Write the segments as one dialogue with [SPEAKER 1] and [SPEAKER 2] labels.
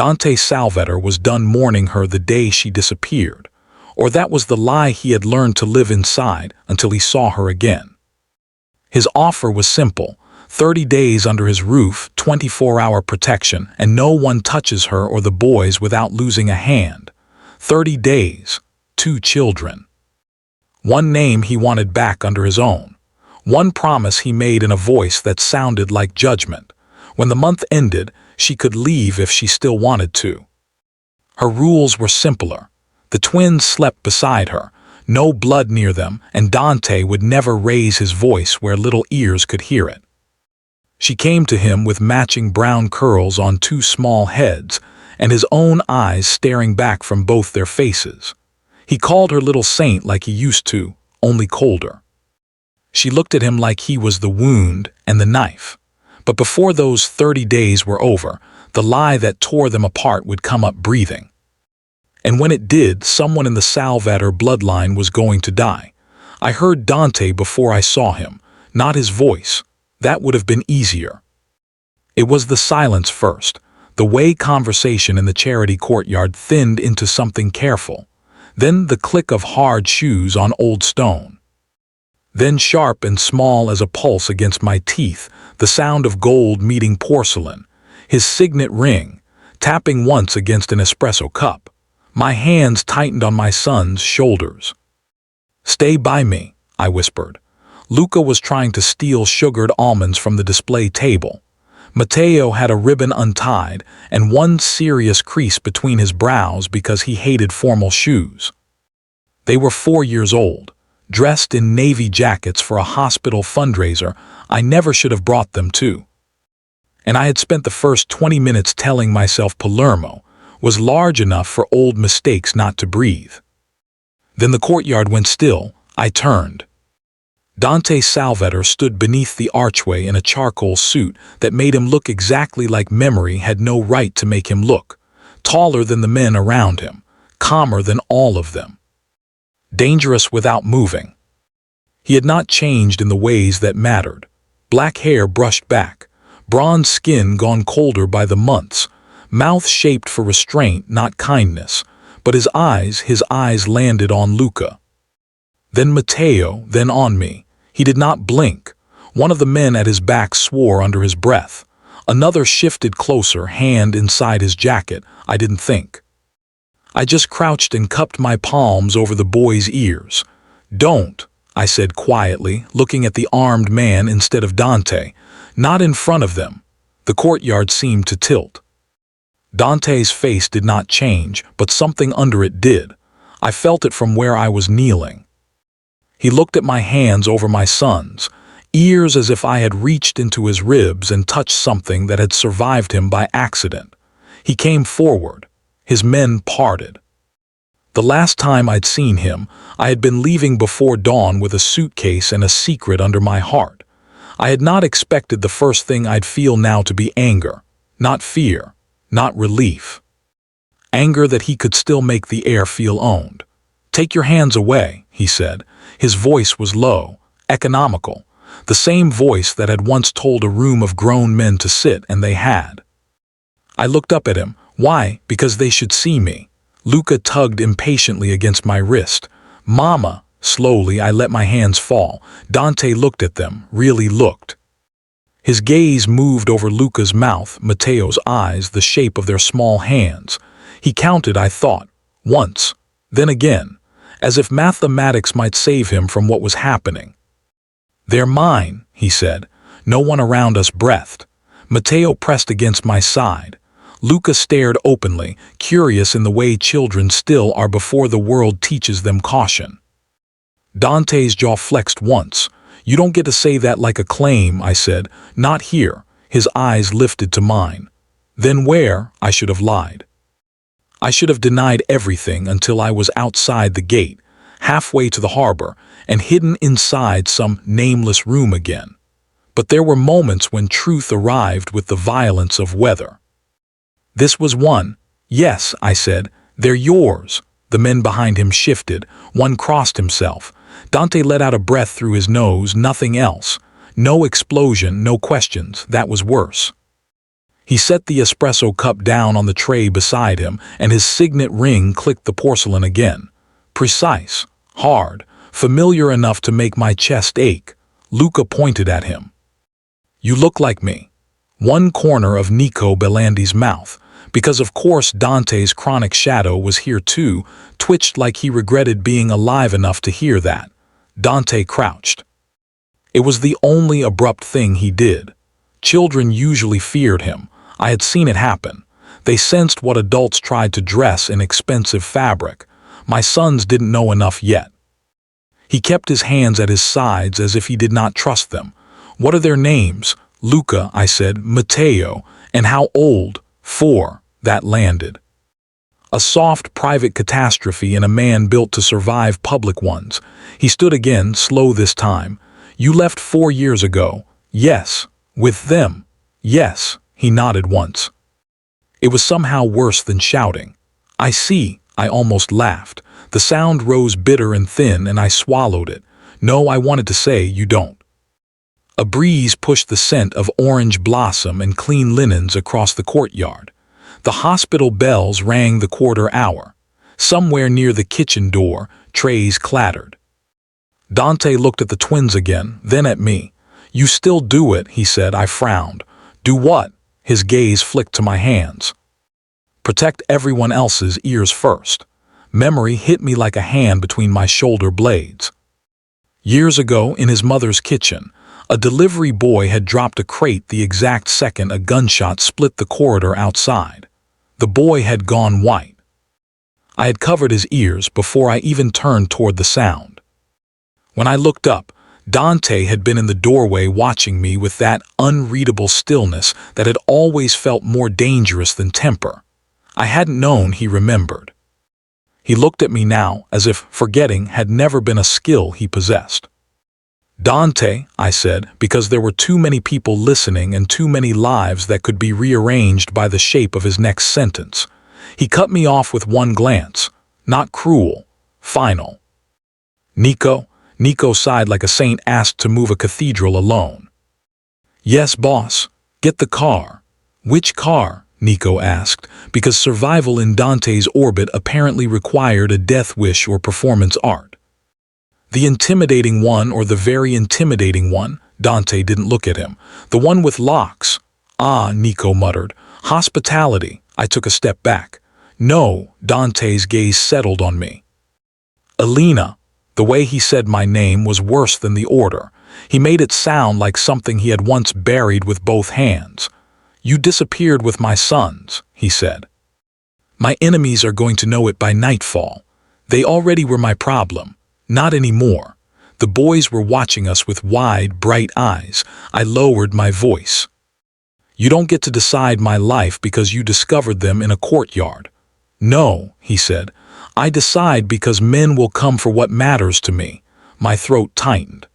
[SPEAKER 1] Dante Salvator was done mourning her the day she disappeared, or that was the lie he had learned to live inside until he saw her again. His offer was simple: 30 days under his roof, 24-hour protection, and no one touches her or the boys without losing a hand. 30 days, 2 children. One name he wanted back under his own. One promise he made in a voice that sounded like judgment. When the month ended, she could leave if she still wanted to. Her rules were simpler. The twins slept beside her, no blood near them, and Dante would never raise his voice where little ears could hear it. She came to him with matching brown curls on 2 small heads, and his own eyes staring back from both their faces. He called her little saint like he used to, only colder. She looked at him like he was the wound and the knife. But before those 30 days were over, the lie that tore them apart would come up breathing. And when it did, someone in the Salvator bloodline was going to die. I heard Dante before I saw him, not his voice. That would have been easier. It was the silence first, the way conversation in the charity courtyard thinned into something careful. Then the click of hard shoes on old stone. Then sharp and small as a pulse against my teeth, the sound of gold meeting porcelain. His signet ring, tapping once against an espresso cup. My hands tightened on my son's shoulders. "Stay by me," I whispered. Luca was trying to steal sugared almonds from the display table. Matteo had a ribbon untied and one serious crease between his brows because he hated formal shoes. They were 4 years old, dressed in navy jackets for a hospital fundraiser I never should have brought them to. And I had spent the first 20 minutes telling myself Palermo was large enough for old mistakes not to breathe. Then the courtyard went still. I turned. Dante Salvator stood beneath the archway in a charcoal suit that made him look exactly like memory had no right to make him look. Taller than the men around him, calmer than all of them. Dangerous without moving. He had not changed in the ways that mattered. Black hair brushed back, bronze skin gone colder by the months, mouth shaped for restraint, not kindness, but his eyes landed on Luca. Then Matteo, then on me. He did not blink. One of the men at his back swore under his breath. Another shifted closer, hand inside his jacket. I didn't think. I just crouched and cupped my palms over the boy's ears. "Don't," I said quietly, looking at the armed man instead of Dante. Not in front of them. The courtyard seemed to tilt. Dante's face did not change, but something under it did. I felt it from where I was kneeling. He looked at my hands over my son's, ears as if I had reached into his ribs and touched something that had survived him by accident. He came forward. His men parted. The last time I'd seen him, I had been leaving before dawn with a suitcase and a secret under my heart. I had not expected the first thing I'd feel now to be anger, not fear, not relief. Anger that he could still make the air feel owned. "Take your hands away," he said. His voice was low, economical, the same voice that had once told a room of grown men to sit, and they had. I looked up at him. Why? Because they should see me. Luca tugged impatiently against my wrist. "Mama." Slowly, I let my hands fall. Dante looked at them, really looked. His gaze moved over Luca's mouth, Matteo's eyes, the shape of their small hands. He counted, I thought, once, then again, as if mathematics might save him from what was happening. "They're mine," he said. No one around us breathed. Matteo pressed against my side. Luca stared openly, curious in the way children still are before the world teaches them caution. Dante's jaw flexed once. "You don't get to say that like a claim," I said. "Not here." His eyes lifted to mine. "Then where?" I should have lied. I should have denied everything until I was outside the gate, halfway to the harbor, and hidden inside some nameless room again. But there were moments when truth arrived with the violence of weather. This was one. "Yes," I said, "they're yours." The men behind him shifted. One crossed himself. Dante let out a breath through his nose, nothing else. No explosion, no questions. That was worse. He set the espresso cup down on the tray beside him, and his signet ring clicked the porcelain again. Precise, hard, familiar enough to make my chest ache. Luca pointed at him. "You look like me." One corner of Nico Belandi's mouth, because of course Dante's chronic shadow was here too, twitched like he regretted being alive enough to hear that. Dante crouched. It was the only abrupt thing he did. Children usually feared him. I had seen it happen. They sensed what adults tried to dress in expensive fabric. My sons didn't know enough yet. He kept his hands at his sides as if he did not trust them. "What are their names?" "Luca," I said. "Matteo." "And how old?" "4." That landed. A soft private catastrophe in a man built to survive public ones. He stood again, slow this time. "You left 4 years ago." "Yes." "With them?" "Yes." He nodded once. It was somehow worse than shouting. "I see." I almost laughed. The sound rose bitter and thin, and I swallowed it. "No," I wanted to say, "you don't." A breeze pushed the scent of orange blossom and clean linens across the courtyard. The hospital bells rang the quarter hour. Somewhere near the kitchen door, trays clattered. Dante looked at the twins again, then at me. "You still do it," he said. I frowned. "Do what?" His gaze flicked to my hands. "Protect everyone else's ears first." Memory hit me like a hand between my shoulder blades. Years ago, in his mother's kitchen, a delivery boy had dropped a crate the exact second a gunshot split the corridor outside. The boy had gone white. I had covered his ears before I even turned toward the sound. When I looked up, Dante had been in the doorway watching me with that unreadable stillness that had always felt more dangerous than temper. I hadn't known he remembered. He looked at me now as if forgetting had never been a skill he possessed. "Dante," I said, because there were too many people listening and too many lives that could be rearranged by the shape of his next sentence. He cut me off with one glance. Not cruel, final. "Nico?" Nico sighed like a saint asked to move a cathedral alone. "Yes, boss. Get the car." "Which car?" Nico asked, because survival in Dante's orbit apparently required a death wish or performance art. "The intimidating one or the very intimidating one?" Dante didn't look at him. "The one with locks." "Ah," Nico muttered. "Hospitality." I took a step back. "No." Dante's gaze settled on me. "Elena." The way he said my name was worse than the order. He made it sound like something he had once buried with both hands. "You disappeared with my sons," he said. "My enemies are going to know it by nightfall. They already were my problem. Not anymore." The boys were watching us with wide, bright eyes. I lowered my voice. "You don't get to decide my life because you discovered them in a courtyard." "No," he said. "I decide because men will come for what matters to me." My throat tightened.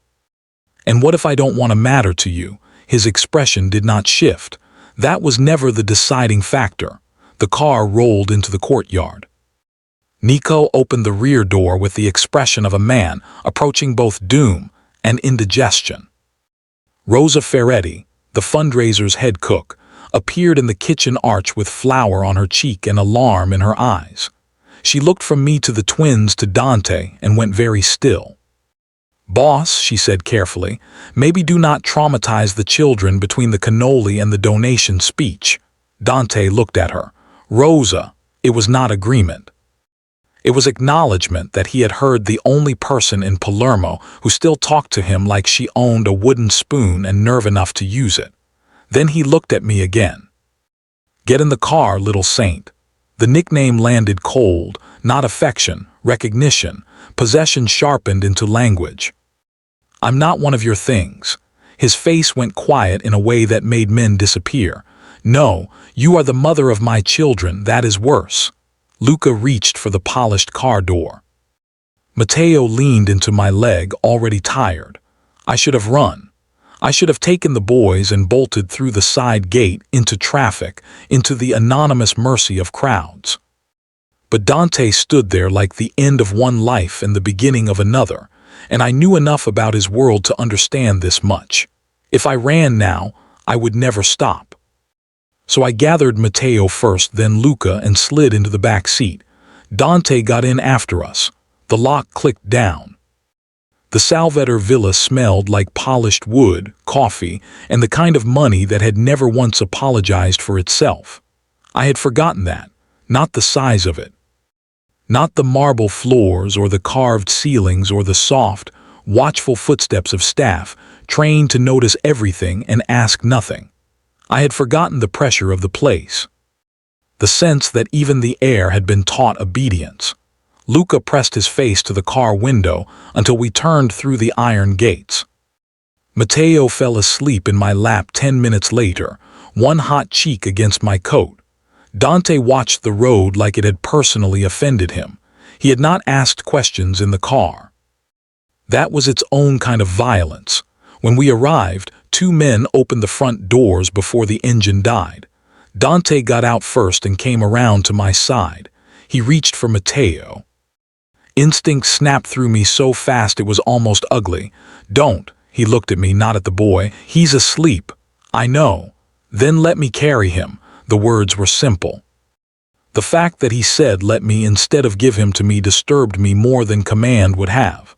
[SPEAKER 1] "And what if I don't want to matter to you?" His expression did not shift. That was never the deciding factor. The car rolled into the courtyard. Nico opened the rear door with the expression of a man approaching both doom and indigestion. Rosa Ferretti, the fundraiser's head cook, appeared in the kitchen arch with flour on her cheek and alarm in her eyes. She looked from me to the twins to Dante and went very still. "Boss," she said carefully, "maybe do not traumatize the children between the cannoli and the donation speech." Dante looked at her. "Rosa." It was not agreement. It was acknowledgement that he had heard the only person in Palermo who still talked to him like she owned a wooden spoon and nerve enough to use it. Then he looked at me again. "Get in the car, little saint." The nickname landed cold, not affection, recognition, possession sharpened into language. "I'm not one of your things." His face went quiet in a way that made men disappear. "No, you are the mother of my children, that is worse." Luca reached for the polished car door. Matteo leaned into my leg, already tired. I should have run. I should have taken the boys and bolted through the side gate into traffic, into the anonymous mercy of crowds. But Dante stood there like the end of one life and the beginning of another, and I knew enough about his world to understand this much. If I ran now, I would never stop. So I gathered Matteo first, then Luca, and slid into the back seat. Dante got in after us. The lock clicked down. The Salvetter villa smelled like polished wood, coffee, and the kind of money that had never once apologized for itself. I had forgotten that, not the size of it. Not the marble floors or the carved ceilings or the soft, watchful footsteps of staff, trained to notice everything and ask nothing. I had forgotten the pressure of the place. The sense that even the air had been taught obedience. Luca pressed his face to the car window until we turned through the iron gates. Matteo fell asleep in my lap 10 minutes later, one hot cheek against my coat. Dante watched the road like it had personally offended him. He had not asked questions in the car. That was its own kind of violence. When we arrived, 2 men opened the front doors before the engine died. Dante got out first and came around to my side. He reached for Matteo. Instinct snapped through me so fast it was almost ugly. "Don't," he looked at me, not at the boy. "He's asleep." "I know." "Then let me carry him." The words were simple. The fact that he said "let me" instead of "give him to me" disturbed me more than command would have.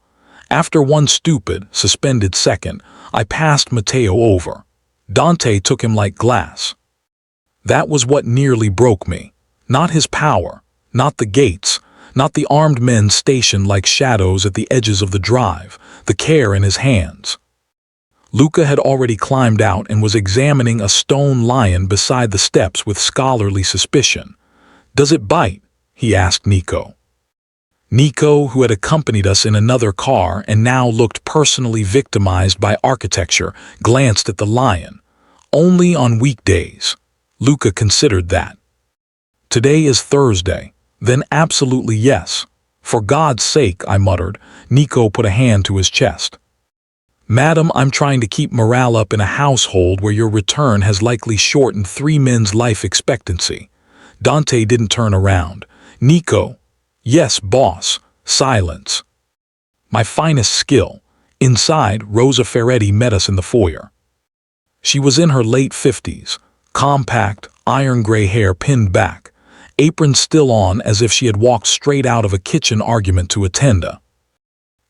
[SPEAKER 1] After one stupid, suspended second, I passed Matteo over. Dante took him like glass. That was what nearly broke me. Not his power, not the gates, not the armed men stationed like shadows at the edges of the drive, the care in his hands. Luca had already climbed out and was examining a stone lion beside the steps with scholarly suspicion. "Does it bite?" he asked Nico. Nico, who had accompanied us in another car and now looked personally victimized by architecture, glanced at the lion. "Only on weekdays." Luca considered that. "Today is Thursday." "Then absolutely yes." "For God's sake," I muttered. Nico put a hand to his chest. "Madam, I'm trying to keep morale up in a household where your return has likely shortened 3 men's life expectancy." Dante didn't turn around. "Nico." "Yes, boss." Silence. My finest skill. Inside, Rosa Ferretti met us in the foyer. She was in her late 50s, compact, iron-gray hair pinned back, apron still on as if she had walked straight out of a kitchen argument to attend a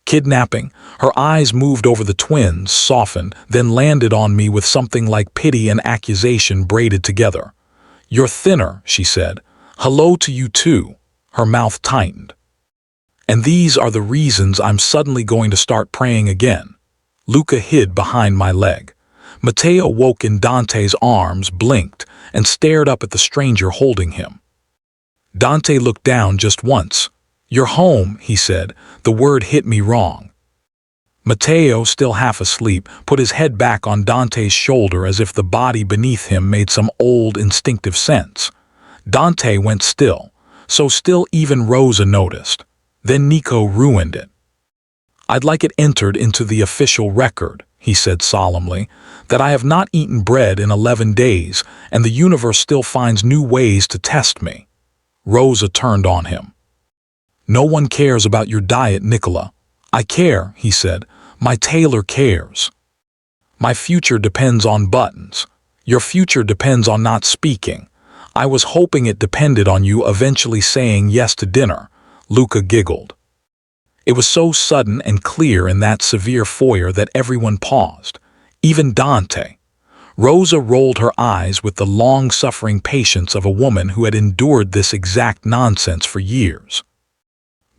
[SPEAKER 1] kidnapping. Her eyes moved over the twins, softened, then landed on me with something like pity and accusation braided together. "You're thinner," she said. "Hello to you too." Her mouth tightened. "And these are the reasons I'm suddenly going to start praying again." Luca hid behind my leg. Matteo woke in Dante's arms, blinked, and stared up at the stranger holding him. Dante looked down just once. "You're home," he said. The word hit me wrong. Matteo, still half asleep, put his head back on Dante's shoulder as if the body beneath him made some old instinctive sense. Dante went still, so still even Rosa noticed. Then Nico ruined it. "I'd like it entered into the official record," he said solemnly, "that I have not eaten bread in 11 days, and the universe still finds new ways to test me." Rosa turned on him. "No one cares about your diet, Nicola." "I care," he said. "My tailor cares. My future depends on buttons. Your future depends on not speaking. I was hoping it depended on you eventually saying yes to dinner." Luca giggled. It was so sudden and clear in that severe foyer that everyone paused, even Dante. Rosa rolled her eyes with the long-suffering patience of a woman who had endured this exact nonsense for years.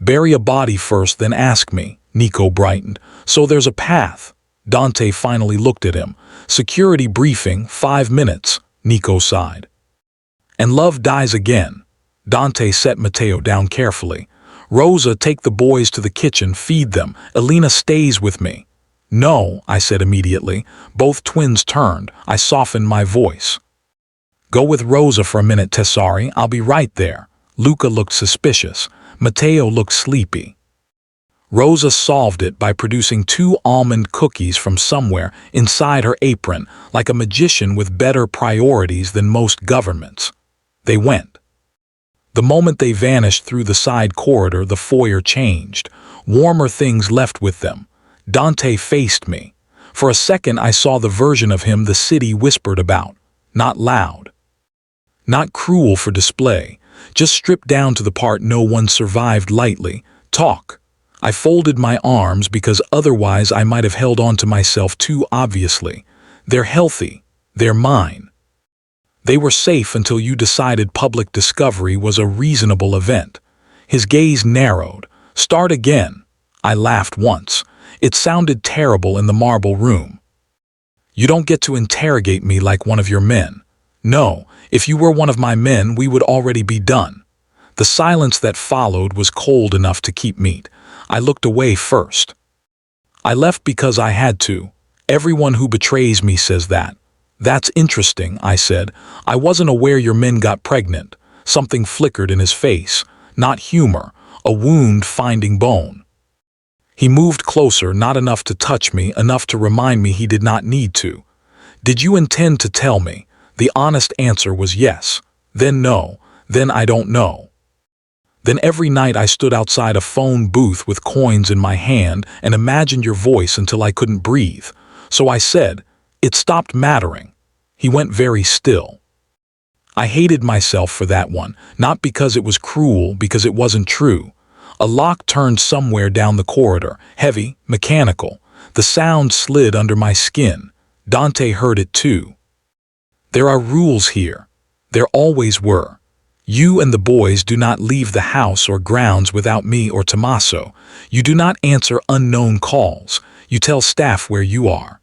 [SPEAKER 1] "Bury a body first, then ask me," Nico brightened. "So there's a path." Dante finally looked at him. "Security briefing, 5 minutes," Nico sighed. "And love dies again." Dante set Matteo down carefully. "Rosa, take the boys to the kitchen, feed them. Elena stays with me." "No," I said immediately. Both twins turned. I softened my voice. "Go with Rosa for a minute, Tessari. I'll be right there." Luca looked suspicious. Matteo looked sleepy. Rosa solved it by producing 2 almond cookies from somewhere inside her apron, like a magician with better priorities than most governments. They went. The moment they vanished through the side corridor, the foyer changed. Warmer things left with them. Dante faced me. For a second I saw the version of him the city whispered about. Not loud. Not cruel for display, just stripped down to the part no one survived lightly. Talk. I folded my arms because otherwise I might have held on to myself too obviously. They're healthy. They're mine. They were safe until you decided public discovery was a reasonable event. His gaze narrowed. Start again. I laughed once. It sounded terrible in the marble room. You don't get to interrogate me like one of your men. No, if you were one of my men, we would already be done. The silence that followed was cold enough to keep meat. I looked away first. I left because I had to. Everyone who betrays me says that. That's interesting, I said. I wasn't aware your men got pregnant. Something flickered in his face. Not humor, a wound finding bone. He moved closer, not enough to touch me, enough to remind me he did not need to. Did you intend to tell me? The honest answer was yes. Then no. Then I don't know. Then every night I stood outside a phone booth with coins in my hand and imagined your voice until I couldn't breathe. So I said, it stopped mattering. He went very still. I hated myself for that one, not because it was cruel, because it wasn't true. A lock turned somewhere down the corridor, heavy, mechanical. The sound slid under my skin. Dante heard it too. There are rules here. There always were. You and the boys do not leave the house or grounds without me or Tommaso. You do not answer unknown calls. You tell staff where you are.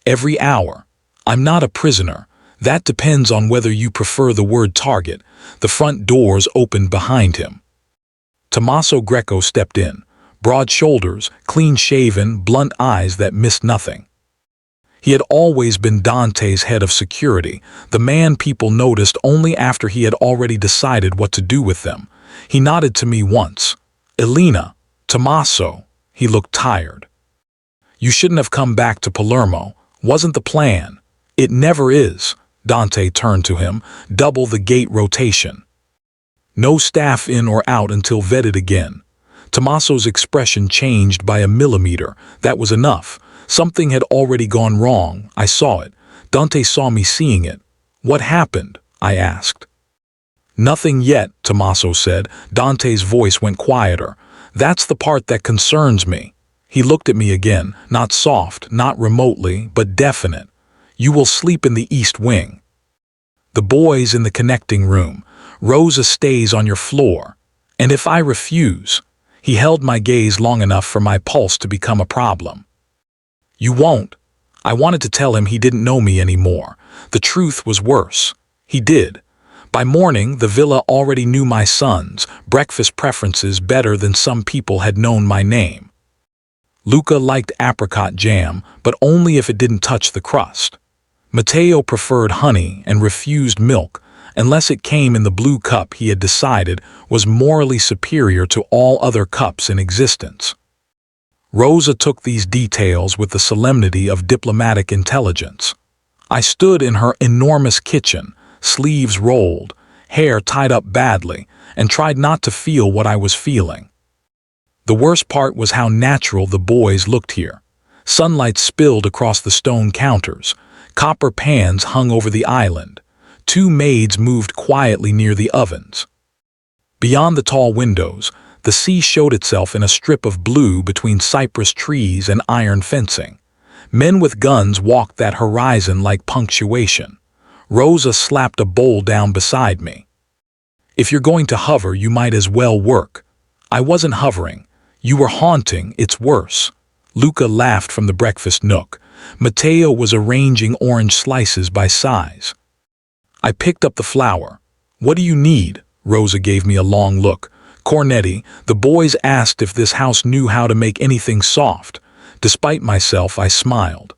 [SPEAKER 1] Every hour. I'm not a prisoner. That depends on whether you prefer the word target. The front doors opened behind him. Tommaso Greco stepped in. Broad shoulders, clean-shaven, blunt eyes that missed nothing. He had always been Dante's head of security, the man people noticed only after he had already decided what to do with them. He nodded to me once. Elena, Tommaso. He looked tired. You shouldn't have come back to Palermo. Wasn't the plan. It never is. Dante turned to him. Double the gate rotation. No staff in or out until vetted again. Tommaso's expression changed by a millimeter. That was enough. Something had already gone wrong. I saw it. Dante saw me seeing it. What happened? I asked. Nothing yet, Tommaso said. Dante's voice went quieter. That's the part that concerns me. He looked at me again, not soft, not remotely, but definite. You will sleep in the east wing. The boys in the connecting room. Rosa stays on your floor. And if I refuse? He held my gaze long enough for my pulse to become a problem. You won't. I wanted to tell him he didn't know me anymore. The truth was worse. He did. By morning, the villa already knew my son's breakfast preferences better than some people had known my name. Luca liked apricot jam, but only if it didn't touch the crust. Matteo preferred honey and refused milk, unless it came in the blue cup he had decided was morally superior to all other cups in existence. Rosa took these details with the solemnity of diplomatic intelligence. I stood in her enormous kitchen, sleeves rolled, hair tied up badly, and tried not to feel what I was feeling. The worst part was how natural the boys looked here. Sunlight spilled across the stone counters. Copper pans hung over the island. Two maids moved quietly near the ovens. Beyond the tall windows, the sea showed itself in a strip of blue between cypress trees and iron fencing. Men with guns walked that horizon like punctuation. Rosa slapped a bowl down beside me. If you're going to hover, you might as well work. I wasn't hovering. You were haunting, it's worse. Luca laughed from the breakfast nook. Matteo was arranging orange slices by size. I picked up the flour. What do you need? Rosa gave me a long look. Cornetti, the boys asked if this house knew how to make anything soft. Despite myself, I smiled.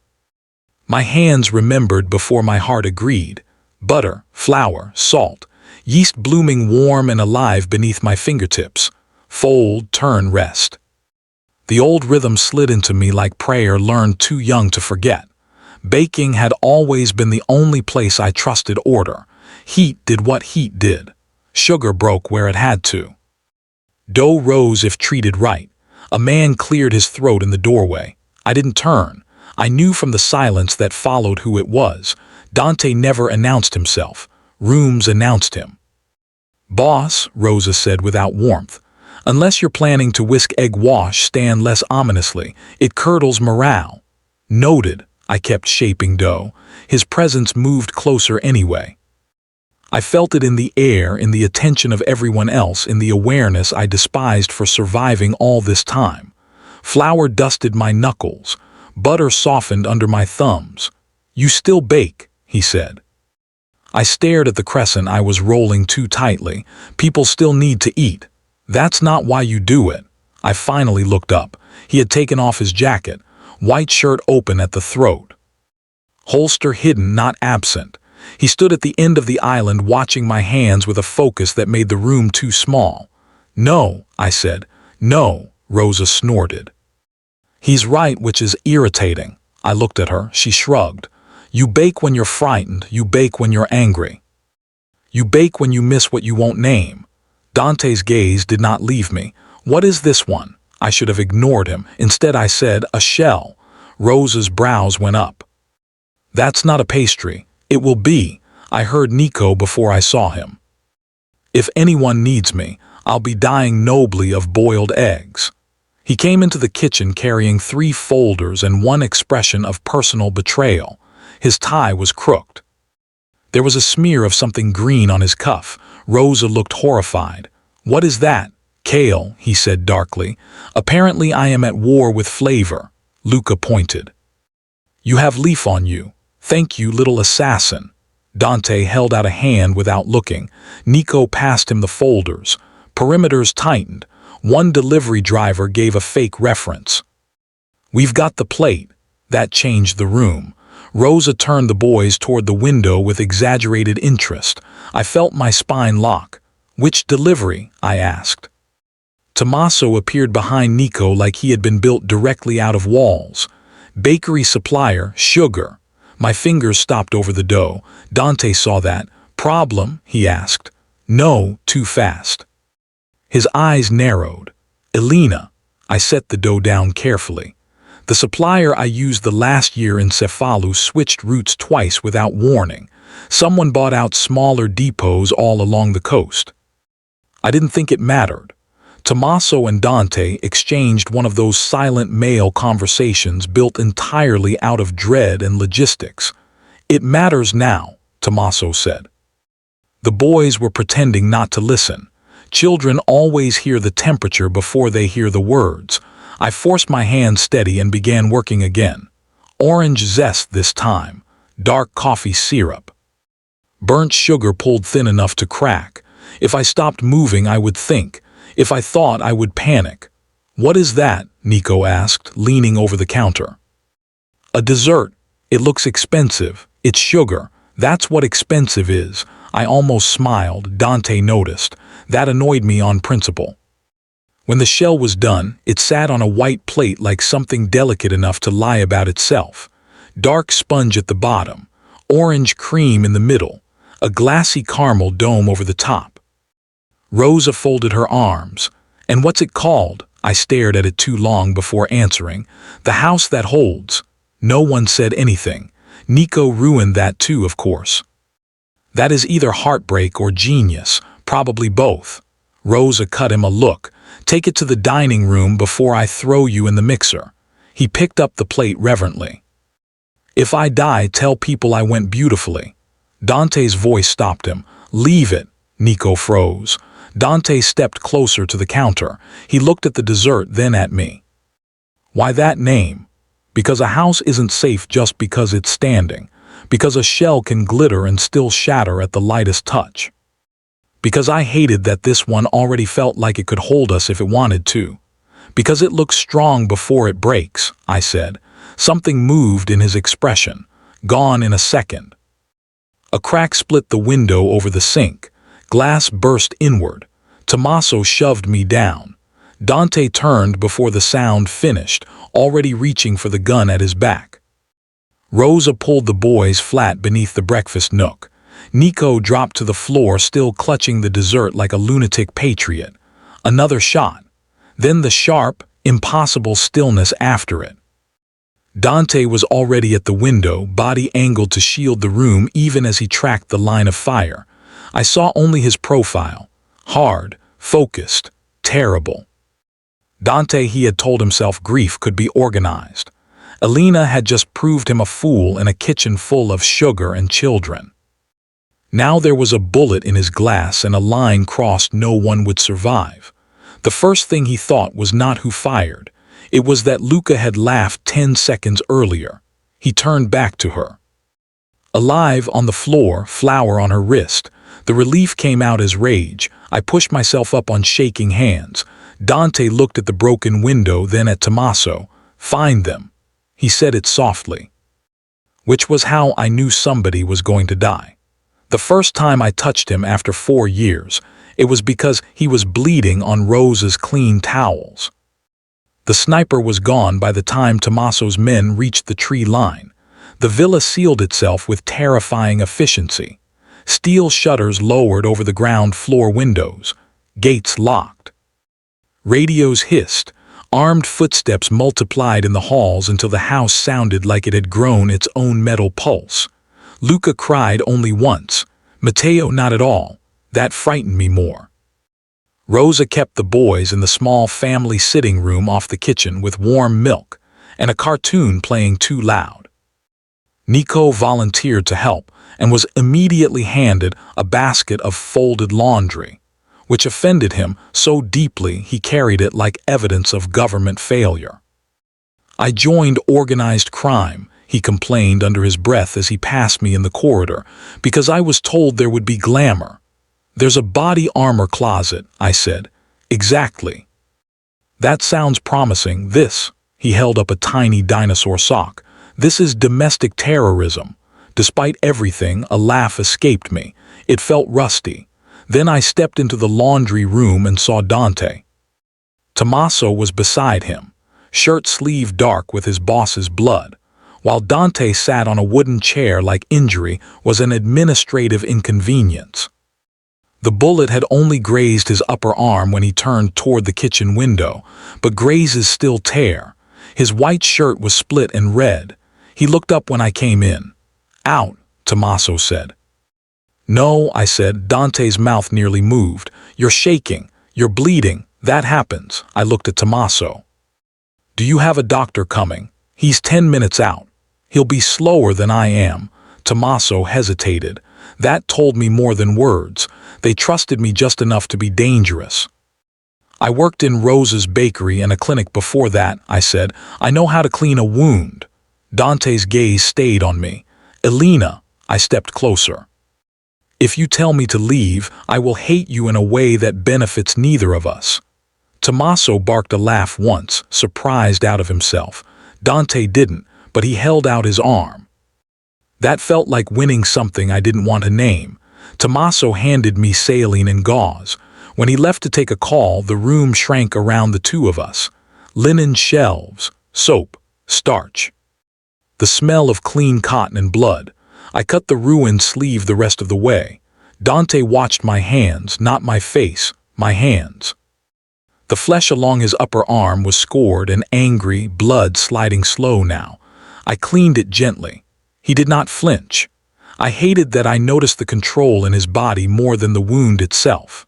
[SPEAKER 1] My hands remembered before my heart agreed. Butter, flour, salt, yeast blooming warm and alive beneath my fingertips. Fold, turn, rest. The old rhythm slid into me like prayer learned too young to forget. Baking had always been the only place I trusted order. Heat did what heat did. Sugar broke where it had to. Dough rose if treated right. A man cleared his throat in the doorway. I didn't turn. I knew from the silence that followed who it was. Dante never announced himself. Rooms announced him. "Boss," Rosa said without warmth, "unless you're planning to whisk egg wash stand less ominously, it curdles morale." "Noted," I kept shaping dough. His presence moved closer anyway. I felt it in the air, in the attention of everyone else, in the awareness I despised for surviving all this time. Flour dusted my knuckles. Butter softened under my thumbs. "You still bake," he said. I stared at the crescent I was rolling too tightly. "People still need to eat. That's not why you do it." I finally looked up. He had taken off his jacket, white shirt open at the throat. Holster hidden, not absent. He stood at the end of the island watching my hands with a focus that made the room too small. "No," I said. "No," Rosa snorted. "He's right, which is irritating." I looked at her. She shrugged. "You bake when you're frightened. You bake when you're angry. You bake when you miss what you won't name." Dante's gaze did not leave me. "What is this one?" I should have ignored him. Instead I said, "A shell." Rosa's brows went up. "That's not a pastry." "It will be." I heard Nico before I saw him. "If anyone needs me, I'll be dying nobly of boiled eggs." He came into the kitchen carrying 3 folders and one expression of personal betrayal. His tie was crooked. There was a smear of something green on his cuff. Rosa looked horrified. "What is that?" "Kale," he said darkly. "Apparently I am at war with flavor." Luca pointed. "You have leaf on you." "Thank you, little assassin." Dante held out a hand without looking. Nico passed him the folders. Perimeters tightened. One delivery driver gave a fake reference. "We've got the plate." That changed the room. Rosa turned the boys toward the window with exaggerated interest. I felt my spine lock. "Which delivery?" I asked. Tommaso appeared behind Nico like he had been built directly out of walls. "Bakery supplier, sugar." My fingers stopped over the dough. Dante saw that. "Problem?" he asked. "No, too fast." His eyes narrowed. "Elena." I set the dough down carefully. "The supplier I used the last year in Cefalu switched routes twice without warning. Someone bought out smaller depots all along the coast." I didn't think it mattered. Tommaso and Dante exchanged one of those silent male conversations built entirely out of dread and logistics. "It matters now," Tommaso said. The boys were pretending not to listen. Children always hear the temperature before they hear the words. I forced my hand steady and began working again. Orange zest this time. Dark coffee syrup. Burnt sugar pulled thin enough to crack. If I stopped moving, I would think. If I thought, I would panic. "What is that?" Nico asked, leaning over the counter. "A dessert. It looks expensive. It's sugar. That's what expensive is." I almost smiled. Dante noticed. That annoyed me on principle. When the shell was done, it sat on a white plate like something delicate enough to lie about itself. Dark sponge at the bottom, orange cream in the middle, a glassy caramel dome over the top. Rosa folded her arms. "And what's it called?" I stared at it too long before answering. "The house that holds." No one said anything. Nico ruined that too, of course. "That is either heartbreak or genius, probably both." Rosa cut him a look. "Take it to the dining room before I throw you in the mixer." He picked up the plate reverently. "If I die, tell people I went beautifully." Dante's voice stopped him. "Leave it." Nico froze. Dante stepped closer to the counter. He looked at the dessert, then at me. "Why that name?" "Because a house isn't safe just because it's standing. Because a shell can glitter and still shatter at the lightest touch. Because I hated that this one already felt like it could hold us if it wanted to. Because it looks strong before it breaks," I said. Something moved in his expression. Gone in a second. A crack split the window over the sink. Glass burst inward. Tommaso shoved me down. Dante turned before the sound finished, already reaching for the gun at his back. Rosa pulled the boys flat beneath the breakfast nook. Nico dropped to the floor, still clutching the dessert like a lunatic patriot. Another shot. Then the sharp, impossible stillness after it. Dante was already at the window, body angled to shield the room even as he tracked the line of fire. I saw only his profile. Hard, focused, terrible. Dante, he had told himself, grief could be organized. Elena had just proved him a fool in a kitchen full of sugar and children. Now there was a bullet in his glass and a line crossed no one would survive. The first thing he thought was not who fired. It was that Luca had laughed 10 seconds earlier. He turned back to her. Alive on the floor, flour on her wrist. The relief came out as rage. I pushed myself up on shaking hands. Dante looked at the broken window, then at Tommaso. "Find them." He said it softly. Which was how I knew somebody was going to die. The first time I touched him after 4 years, it was because he was bleeding on Rosa's clean towels. The sniper was gone by the time Tommaso's men reached the tree line. The villa sealed itself with terrifying efficiency. Steel shutters lowered over the ground floor windows. Gates locked. Radios hissed. Armed footsteps multiplied in the halls until the house sounded like it had grown its own metal pulse. Luca cried only once. Matteo not at all. That frightened me more. Rosa kept the boys in the small family sitting room off the kitchen with warm milk and a cartoon playing too loud. Nico volunteered to help and was immediately handed a basket of folded laundry, which offended him so deeply he carried it like evidence of government failure. "I joined organized crime," he complained under his breath as he passed me in the corridor, "because I was told there would be glamour." "There's a body armor closet," I said. "Exactly." "That sounds promising. This," he held up a tiny dinosaur sock, "this is domestic terrorism." Despite everything, a laugh escaped me. It felt rusty. Then I stepped into the laundry room and saw Dante. Tommaso was beside him, shirt sleeve dark with his boss's blood, while Dante sat on a wooden chair like injury was an administrative inconvenience. The bullet had only grazed his upper arm when he turned toward the kitchen window, but grazes still tear. His white shirt was split and red. He looked up when I came in. "Out," Tommaso said. "No," I said. Dante's mouth nearly moved. "You're shaking. You're bleeding. That happens." I looked at Tommaso. "Do you have a doctor coming? He's 10 minutes out. He'll be slower than I am." Tommaso hesitated. That told me more than words. They trusted me just enough to be dangerous. "I worked in Rosa's bakery and a clinic before that," I said. "I know how to clean a wound." Dante's gaze stayed on me. "Elena," I stepped closer. "If you tell me to leave, I will hate you in a way that benefits neither of us." Tommaso barked a laugh once, surprised out of himself. Dante didn't, but he held out his arm. That felt like winning something I didn't want to name. Tommaso handed me saline and gauze. When he left to take a call, the room shrank around the two of us. Linen shelves, soap, starch. The smell of clean cotton and blood. I cut the ruined sleeve the rest of the way. Dante watched my hands, not my face, my hands. The flesh along his upper arm was scored and angry, blood sliding slow now. I cleaned it gently. He did not flinch. I hated that I noticed the control in his body more than the wound itself.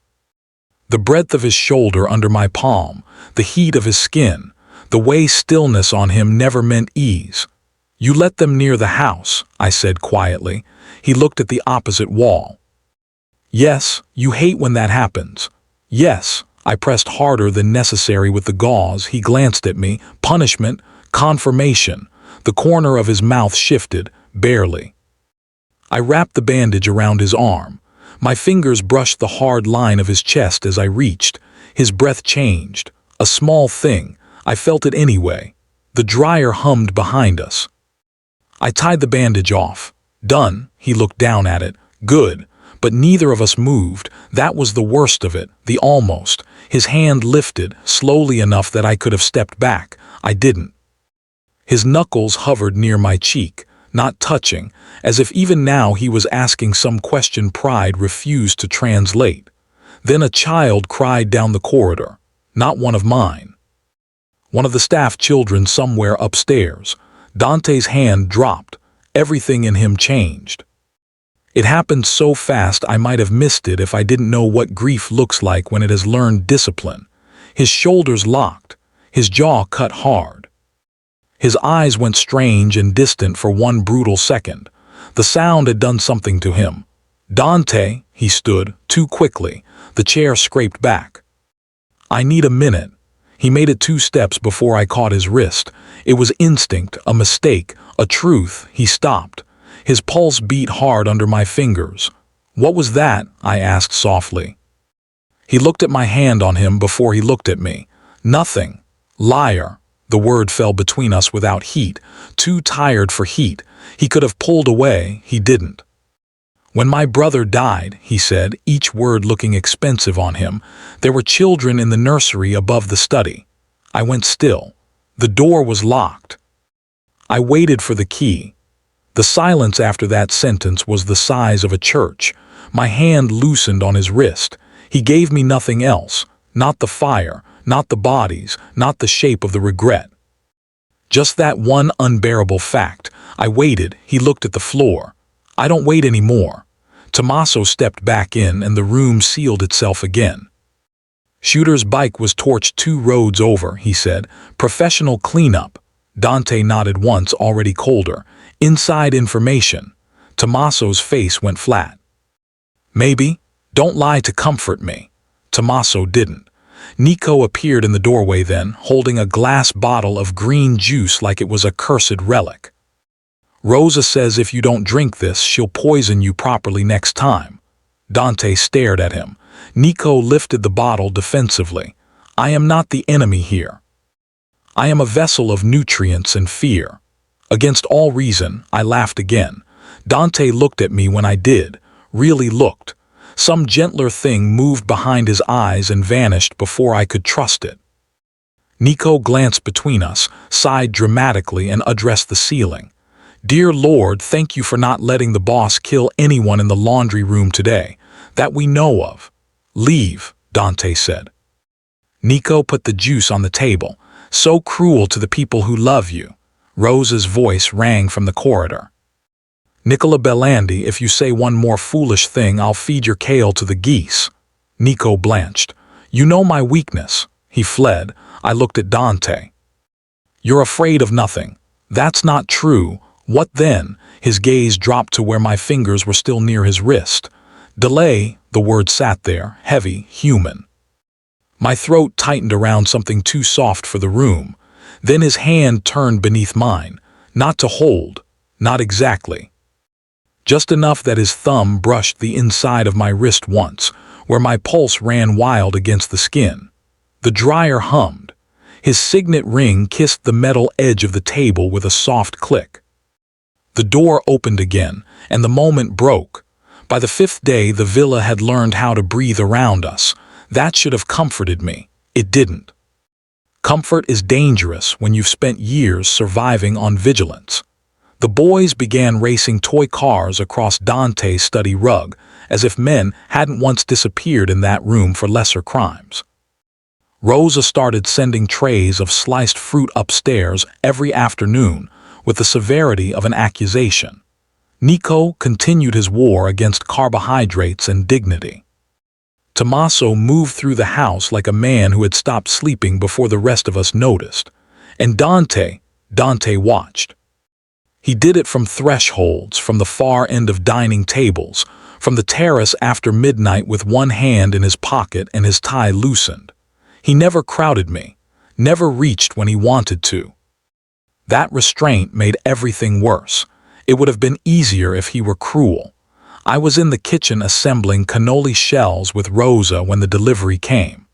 [SPEAKER 1] The breadth of his shoulder under my palm, the heat of his skin, the way stillness on him never meant ease. "You let them near the house," I said quietly. He looked at the opposite wall. "Yes, you hate when that happens." "Yes." I pressed harder than necessary with the gauze. He glanced at me. "Punishment, confirmation." The corner of his mouth shifted, barely. I wrapped the bandage around his arm. My fingers brushed the hard line of his chest as I reached. His breath changed. A small thing. I felt it anyway. The dryer hummed behind us. I tied the bandage off. "Done." He looked down at it. "Good." But neither of us moved. That was the worst of it, the almost. His hand lifted, slowly enough that I could have stepped back. I didn't. His knuckles hovered near my cheek, not touching, as if even now he was asking some question pride refused to translate. Then a child cried down the corridor. Not one of mine. One of the staff children somewhere upstairs. Dante's hand dropped. Everything in him changed. It happened so fast I might have missed it if I didn't know what grief looks like when it has learned discipline. His shoulders locked, his jaw cut hard. His eyes went strange and distant for one brutal second. The sound had done something to him. "Dante," he stood, too quickly. The chair scraped back. "I need a minute." He made it 2 steps before I caught his wrist. It was instinct, a mistake, a truth. He stopped. His pulse beat hard under my fingers. "What was that?" I asked softly. He looked at my hand on him before he looked at me. "Nothing." "Liar." The word fell between us without heat. Too tired for heat. He could have pulled away. He didn't. "When my brother died," he said, each word looking expensive on him, "there were children in the nursery above the study." I went still. The door was locked. I waited for the key. The silence after that sentence was the size of a church. My hand loosened on his wrist. He gave me nothing else. Not the fire, not the bodies, not the shape of the regret. Just that one unbearable fact. I waited. He looked at the floor. "I don't wait anymore." Tommaso stepped back in and the room sealed itself again. "Shooter's bike was torched 2 roads over," he said. "Professional cleanup." Dante nodded once, already colder. "Inside information." Tommaso's face went flat. "Maybe. Don't lie to comfort me." Tommaso didn't. Nico appeared in the doorway then, holding a glass bottle of green juice like it was a cursed relic. "Rosa says if you don't drink this, she'll poison you properly next time." Dante stared at him. Nico lifted the bottle defensively. "I am not the enemy here. I am a vessel of nutrients and fear." Against all reason, I laughed again. Dante looked at me when I did, really looked. Some gentler thing moved behind his eyes and vanished before I could trust it. Nico glanced between us, sighed dramatically, and addressed the ceiling. "Dear Lord, thank you for not letting the boss kill anyone in the laundry room today, that we know of." "Leave," Dante said. Nico put the juice on the table. "So cruel to the people who love you." Rosa's voice rang from the corridor. "Nicola Bellandi, if you say one more foolish thing, I'll feed your kale to the geese." Nico blanched. "You know my weakness." He fled. I looked at Dante. "You're afraid of nothing." "That's not true." "What then?" His gaze dropped to where my fingers were still near his wrist. "Delay," the word sat there, heavy, human. My throat tightened around something too soft for the room. Then his hand turned beneath mine. Not to hold. Not exactly. Just enough that his thumb brushed the inside of my wrist once, where my pulse ran wild against the skin. The dryer hummed. His signet ring kissed the metal edge of the table with a soft click. The door opened again, and the moment broke. By the 5th day, the villa had learned how to breathe around us. That should have comforted me. It didn't. Comfort is dangerous when you've spent years surviving on vigilance. The boys began racing toy cars across Dante's study rug, as if men hadn't once disappeared in that room for lesser crimes. Rosa started sending trays of sliced fruit upstairs every afternoon with the severity of an accusation. Nico continued his war against carbohydrates and dignity. Tommaso moved through the house like a man who had stopped sleeping before the rest of us noticed. And Dante watched. He did it from thresholds, from the far end of dining tables, from the terrace after midnight with one hand in his pocket and his tie loosened. He never crowded me, never reached when he wanted to. That restraint made everything worse. It would have been easier if he were cruel. I was in the kitchen assembling cannoli shells with Rosa when the delivery came.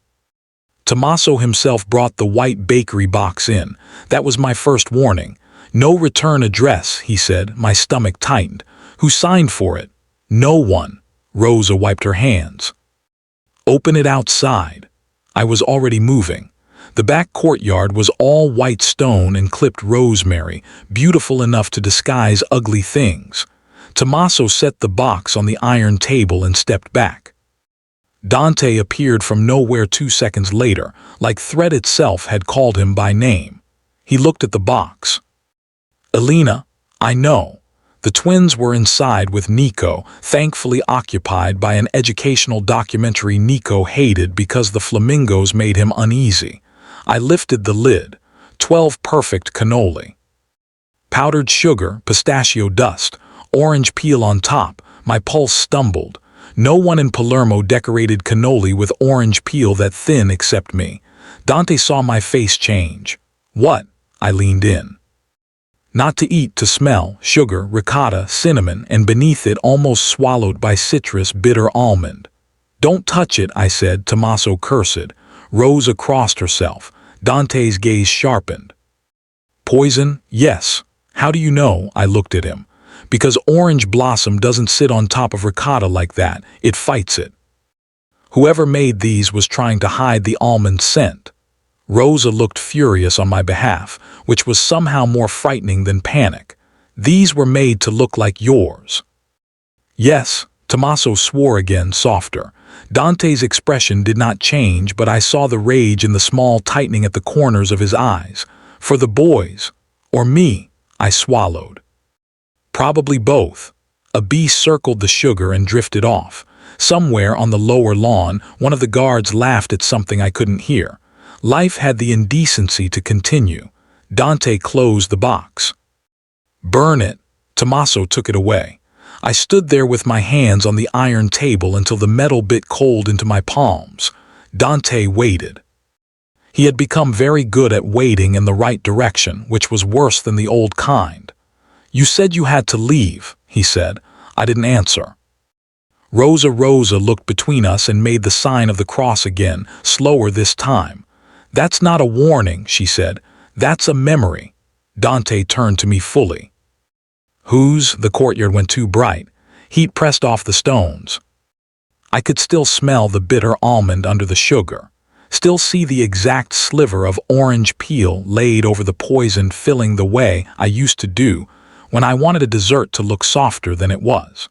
[SPEAKER 1] Tommaso himself brought the white bakery box in. That was my first warning. "No return address," he said. My stomach tightened. "Who signed for it?" "No one." Rosa wiped her hands. "Open it outside." I was already moving. The back courtyard was all white stone and clipped rosemary, beautiful enough to disguise ugly things. Tommaso set the box on the iron table and stepped back. Dante appeared from nowhere 2 seconds later, like threat itself had called him by name. He looked at the box. "Elena, I know." The twins were inside with Nico, thankfully occupied by an educational documentary Nico hated because the flamingos made him uneasy. I lifted the lid. 12 perfect cannoli. Powdered sugar, pistachio dust, orange peel on top. My pulse stumbled. No one in Palermo decorated cannoli with orange peel that thin except me. Dante saw my face change. What? I leaned in. Not to eat, to smell, sugar, ricotta, cinnamon, and beneath it almost swallowed by citrus, bitter almond. Don't touch it, I said, Tommaso cursed. Rosa crossed herself. Dante's gaze sharpened. Poison? Yes. How do you know? I looked at him. Because orange blossom doesn't sit on top of ricotta like that, it fights it. Whoever made these was trying to hide the almond scent. Rosa looked furious on my behalf, which was somehow more frightening than panic. These were made to look like yours. Yes, Tommaso swore again, softer. Dante's expression did not change, but I saw the rage in the small tightening at the corners of his eyes. For the boys. Or me, I swallowed. Probably both. A bee circled the sugar and drifted off. Somewhere on the lower lawn, one of the guards laughed at something I couldn't hear. Life had the indecency to continue. Dante closed the box. Burn it. Tommaso took it away. I stood there with my hands on the iron table until the metal bit cold into my palms. Dante waited. He had become very good at waiting in the right direction, which was worse than the old kind. You said you had to leave, he said. I didn't answer. Rosa looked between us and made the sign of the cross again, slower this time. That's not a warning, she said. That's a memory. Dante turned to me fully. Whose? The courtyard went too bright. Heat pressed off the stones. I could still smell the bitter almond under the sugar. Still see the exact sliver of orange peel laid over the poison filling the way I used to do when I wanted a dessert to look softer than it was.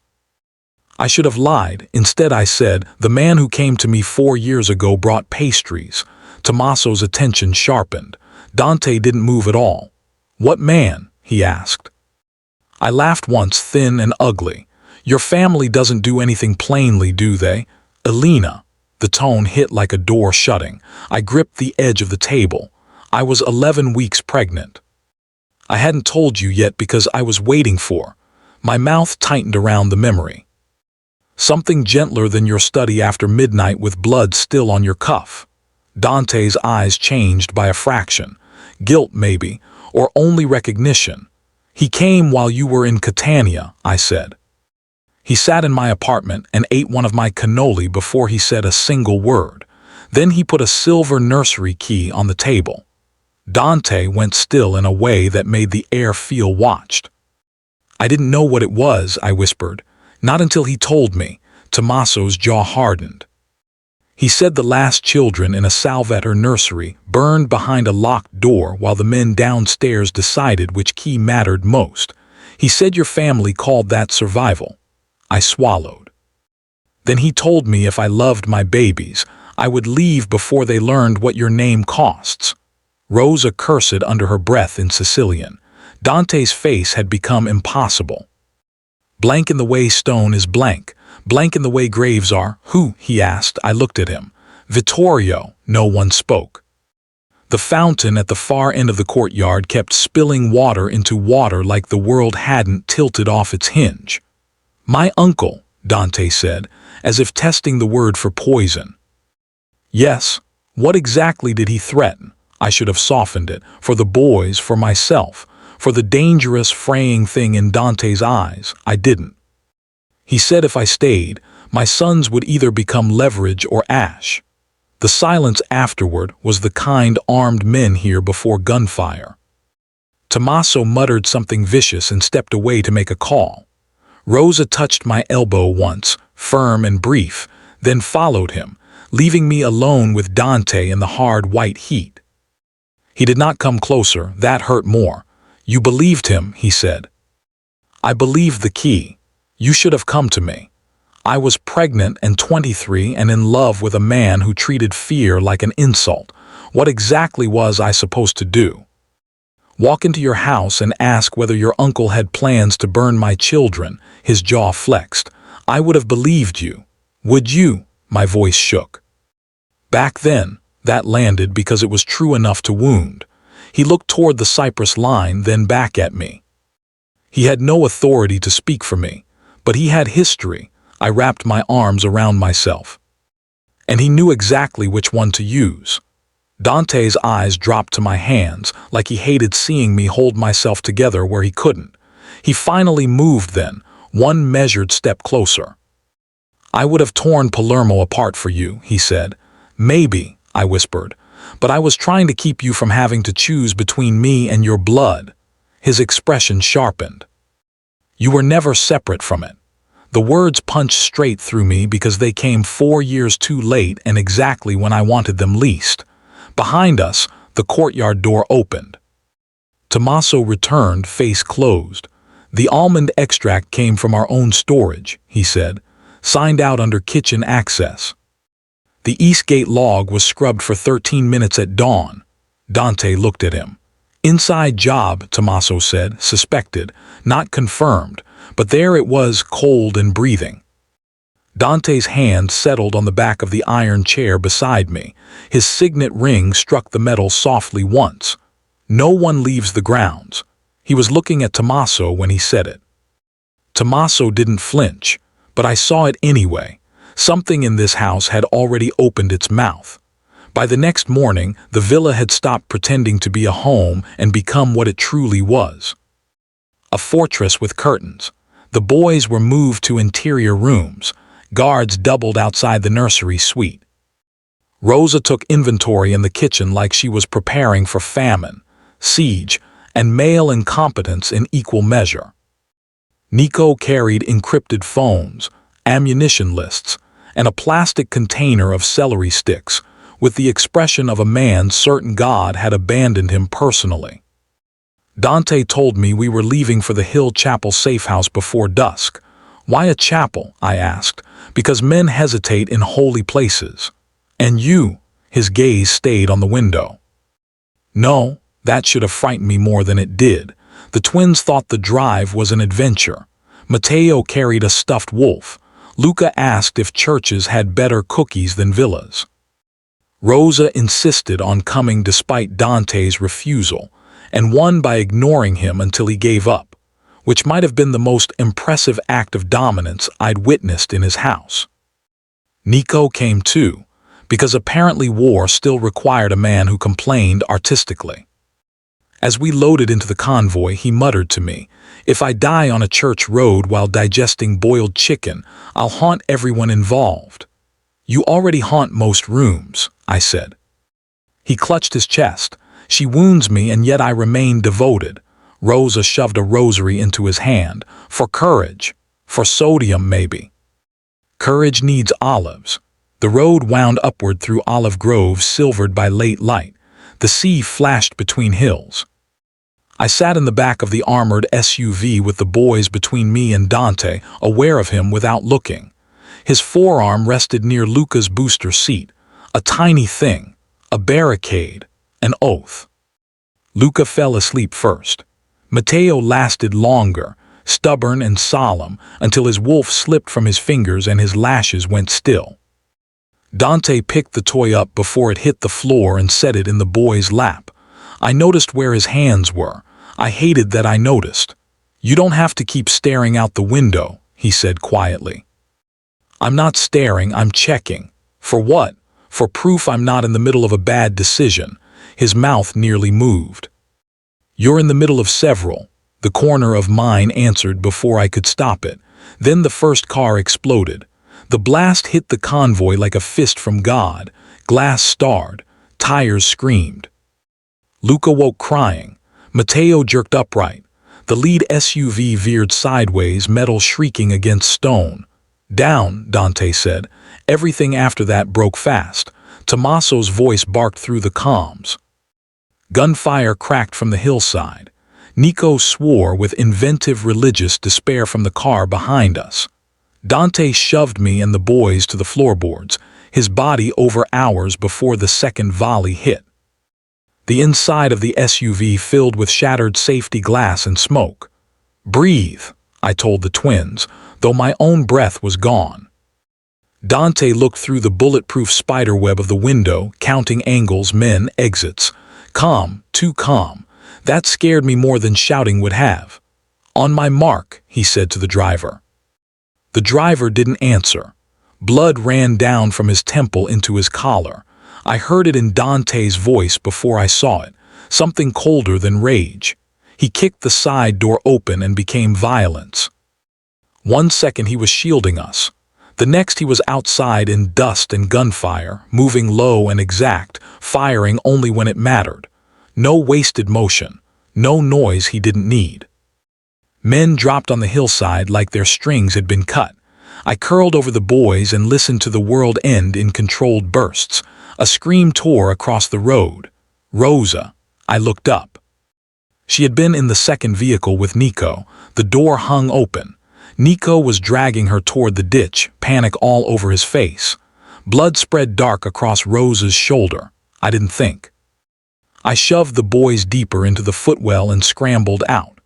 [SPEAKER 1] I should have lied. Instead I said, the man who came to me 4 years ago brought pastries. Tommaso's attention sharpened. Dante didn't move at all. What man? He asked. I laughed once, thin and ugly. Your family doesn't do anything plainly, do they? Elena. The tone hit like a door shutting. I gripped the edge of the table. I was 11 weeks pregnant. I hadn't told you yet because I was waiting for. My mouth tightened around the memory. Something gentler than your study after midnight with blood still on your cuff. Dante's eyes changed by a fraction. Guilt, maybe, or only recognition. He came while you were in Catania, I said. He sat in my apartment and ate one of my cannoli before he said a single word. Then he put a silver nursery key on the table. Dante went still in a way that made the air feel watched. I didn't know what it was, I whispered. Not until he told me. Tommaso's jaw hardened. He said the last children in a Salvator nursery burned behind a locked door while the men downstairs decided which key mattered most. He said your family called that survival. I swallowed. Then he told me if I loved my babies, I would leave before they learned what your name costs. Rosa cursed under her breath in Sicilian. Dante's face had become impossible. Blank in the way stone is blank. Blank in the way graves are. Who? He asked. I looked at him. Vittorio. No one spoke. The fountain at the far end of the courtyard kept spilling water into water like the world hadn't tilted off its hinge. My uncle, Dante said, as if testing the word for poison. Yes. What exactly did he threaten? I should have softened it. For the boys, for myself. For the dangerous, fraying thing in Dante's eyes, I didn't. He said if I stayed, my sons would either become leverage or ash. The silence afterward was the kind armed men hear before gunfire. Tommaso muttered something vicious and stepped away to make a call. Rosa touched my elbow once, firm and brief, then followed him, leaving me alone with Dante in the hard white heat. He did not come closer. That hurt more. You believed him, he said. I believed the key. You should have come to me. I was pregnant and 23 and in love with a man who treated fear like an insult. What exactly was I supposed to do? walk into your house and ask whether your uncle had plans to burn my children, his jaw flexed. I would have believed you. Would you? My voice shook. Back then, that landed because it was true enough to wound. He looked toward the cypress line, then back at me. He had no authority to speak for me, but he had history. I wrapped my arms around myself. And he knew exactly which one to use. Dante's eyes dropped to my hands, like he hated seeing me hold myself together where he couldn't. He finally moved then, one measured step closer. I would have torn Palermo apart for you, he said. Maybe, I whispered, but I was trying to keep you from having to choose between me and your blood. His expression sharpened. You were never separate from it. The words punched straight through me because they came 4 years too late and exactly when I wanted them least. Behind us, the courtyard door opened. Tommaso returned, face closed. The almond extract came from our own storage, he said, signed out under kitchen access. The Eastgate log was scrubbed for 13 minutes at dawn. Dante looked at him. Inside job, Tommaso said, suspected, not confirmed, but there it was, cold and breathing. Dante's hand settled on the back of the iron chair beside me. His signet ring struck the metal softly once. No one leaves the grounds. He was looking at Tommaso when he said it. Tommaso didn't flinch, but I saw it anyway. Something in this house had already opened its mouth. By the next morning, the villa had stopped pretending to be a home and become what it truly was. A fortress with curtains. The boys were moved to interior rooms. Guards doubled outside the nursery suite. Rosa took inventory in the kitchen like she was preparing for famine, siege, and male incompetence in equal measure. Nico carried encrypted phones, ammunition lists, and a plastic container of celery sticks, with the expression of a man certain God had abandoned him personally. Dante told me we were leaving for the Hill Chapel safe house before dusk. Why a chapel? I asked. Because men hesitate in holy places. And you? His gaze stayed on the window. No, that should have frightened me more than it did. The twins thought the drive was an adventure. Matteo carried a stuffed wolf. Luca asked if churches had better cookies than villas. Rosa insisted on coming despite Dante's refusal, and won by ignoring him until he gave up, which might have been the most impressive act of dominance I'd witnessed in his house. Nico came too, because apparently war still required a man who complained artistically. As we loaded into the convoy, he muttered to me, "If I die on a church road while digesting boiled chicken, I'll haunt everyone involved." "You already haunt most rooms," I said. He clutched his chest. "She wounds me and yet I remain devoted." Rosa shoved a rosary into his hand. "For courage. For sodium, maybe." Courage needs olives. The road wound upward through olive groves silvered by late light. The sea flashed between hills. I sat in the back of the armored SUV with the boys between me and Dante, aware of him without looking. His forearm rested near Luca's booster seat. A tiny thing. A barricade. An oath. Luca fell asleep first. Matteo lasted longer, stubborn and solemn, until his wolf slipped from his fingers and his lashes went still. Dante picked the toy up before it hit the floor and set it in the boy's lap. I noticed where his hands were. I hated that I noticed. "You don't have to keep staring out the window," he said quietly. "I'm not staring, I'm checking." "For what?" "For proof I'm not in the middle of a bad decision." His mouth nearly moved. "You're in the middle of several." The corner of mine answered before I could stop it. Then the first car exploded. The blast hit the convoy like a fist from God. Glass starred. Tires screamed. Luca woke crying. Matteo jerked upright. The lead SUV veered sideways, metal shrieking against stone. "Down," Dante said. Everything after that broke fast. Tommaso's voice barked through the comms. Gunfire cracked from the hillside. Nico swore with inventive religious despair from the car behind us. Dante shoved me and the boys to the floorboards, his body over hours before the second volley hit. the inside of the SUV filled with shattered safety glass and smoke. "Breathe," I told the twins, though my own breath was gone. Dante looked through the bulletproof spiderweb of the window, counting angles, men, exits. Calm, too calm. That scared me more than shouting would have. "On my mark," he said to the driver. The driver didn't answer. Blood ran down from his temple into his collar. I heard it in Dante's voice before I saw it, something colder than rage. He kicked the side door open and became violence. 1 second he was shielding us. The next he was outside in dust and gunfire, moving low and exact, firing only when it mattered. No wasted motion, no noise he didn't need. Men dropped on the hillside like their strings had been cut. I curled over the boys and listened to the world end in controlled bursts. A scream tore across the road. "Rosa." I looked up. She had been in the second vehicle with Nico. The door hung open. Nico was dragging her toward the ditch, panic all over his face. Blood spread dark across Rosa's shoulder. I didn't think. I shoved the boys deeper into the footwell and scrambled out.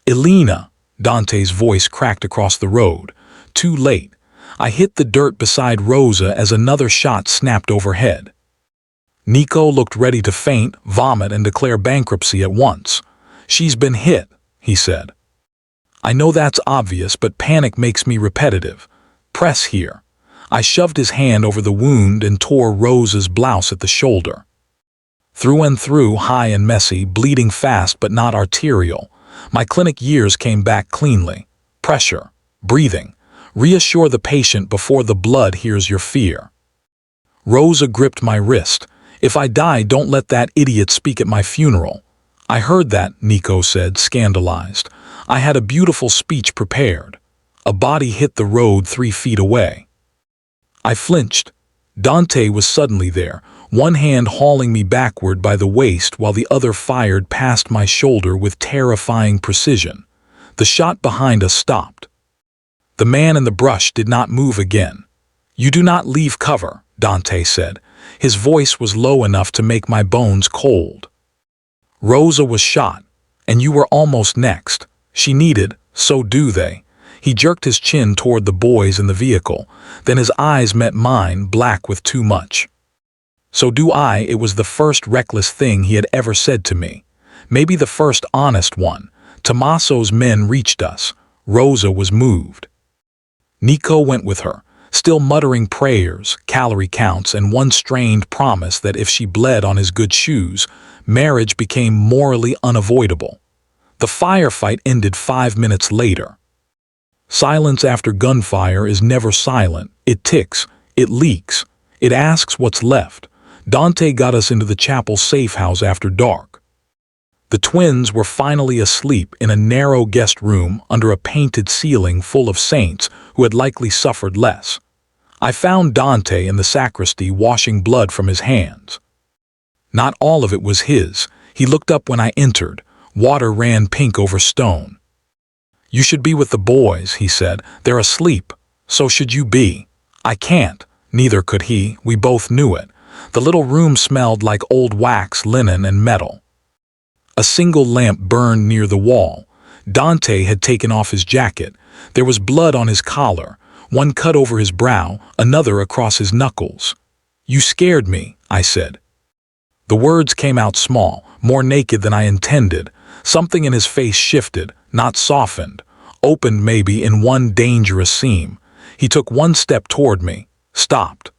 [SPEAKER 1] "Elena," Dante's voice cracked across the road. Too late. I hit the dirt beside Rosa as another shot snapped overhead. Nico looked ready to faint, vomit, and declare bankruptcy at once. "She's been hit," he said. "I know that's obvious, but panic makes me repetitive. Press here." I shoved his hand over the wound and tore Rosa's blouse at the shoulder. Through and through, high and messy, bleeding fast but not arterial. My clinic years came back cleanly. Pressure, breathing. Reassure the patient before the blood hears your fear. Rosa gripped my wrist. "If I die, don't let that idiot speak at my funeral." "I heard that," Nico said, scandalized. "I had a beautiful speech prepared." A body hit the road 3 feet away. I flinched. Dante was suddenly there, one hand hauling me backward by the waist while the other fired past my shoulder with terrifying precision. The shot behind us stopped. The man in the brush did not move again. "You do not leave cover," Dante said. His voice was low enough to make my bones cold. "Rosa was shot, and you were almost next. She needed, so do they." He jerked his chin toward the boys in the vehicle, then his eyes met mine, black with too much. "So do I." It was the first reckless thing he had ever said to me. Maybe the first honest one. Tommaso's men reached us. Rosa was moved. Nico went with her, still muttering prayers, calorie counts, and one strained promise that if she bled on his good shoes, marriage became morally unavoidable. The firefight ended 5 minutes later. Silence after gunfire is never silent. It ticks, it leaks, it asks what's left. Dante got us into the chapel safe house after dark. The twins were finally asleep in a narrow guest room under a painted ceiling full of saints who had likely suffered less. I found Dante in the sacristy washing blood from his hands. Not all of it was his. He looked up when I entered. Water ran pink over stone. "You should be with the boys," he said. "They're asleep. So should you be." "I can't." Neither could he. We both knew it. The little room smelled like old wax, linen, and metal. A single lamp burned near the wall. Dante had taken off his jacket. There was blood on his collar, one cut over his brow, another across his knuckles. "You scared me," I said. The words came out small, more naked than I intended. Something in his face shifted, not softened, opened maybe in one dangerous seam. He took one step toward me, stopped.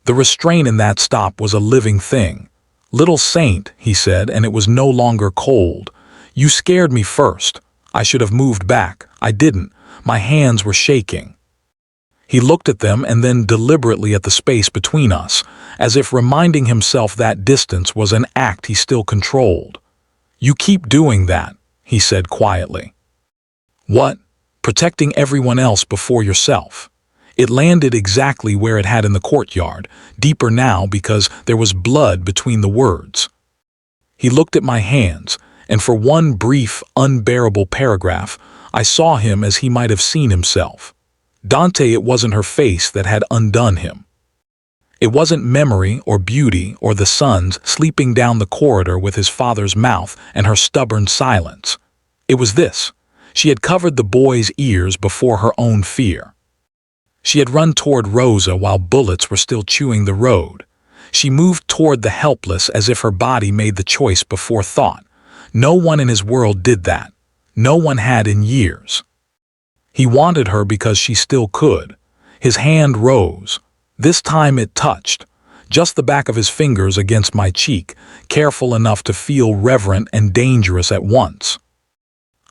[SPEAKER 1] The restraint in that stop was a living thing. "Little saint," he said, and it was no longer cold. "You scared me first. I should have moved back. I didn't. My hands were shaking." He looked at them and then deliberately at the space between us, as if reminding himself that distance was an act he still controlled. "You keep doing that," he said quietly. "What? Protecting everyone else before yourself." It landed exactly where it had in the courtyard, deeper now because there was blood between the words. He looked at my hands, and for one brief, unbearable paragraph, I saw him as he might have seen himself. Dante, it wasn't her face that had undone him. It wasn't memory or beauty or the son's sleeping down the corridor with his father's mouth and her stubborn silence. It was this. She had covered the boy's ears before her own fear. She had run toward Rosa while bullets were still chewing the road. She moved toward the helpless as if her body made the choice before thought. No one in his world did that. No one had in years. He wanted her because she still could. His hand rose. This time it touched, just the back of his fingers against my cheek, careful enough to feel reverent and dangerous at once.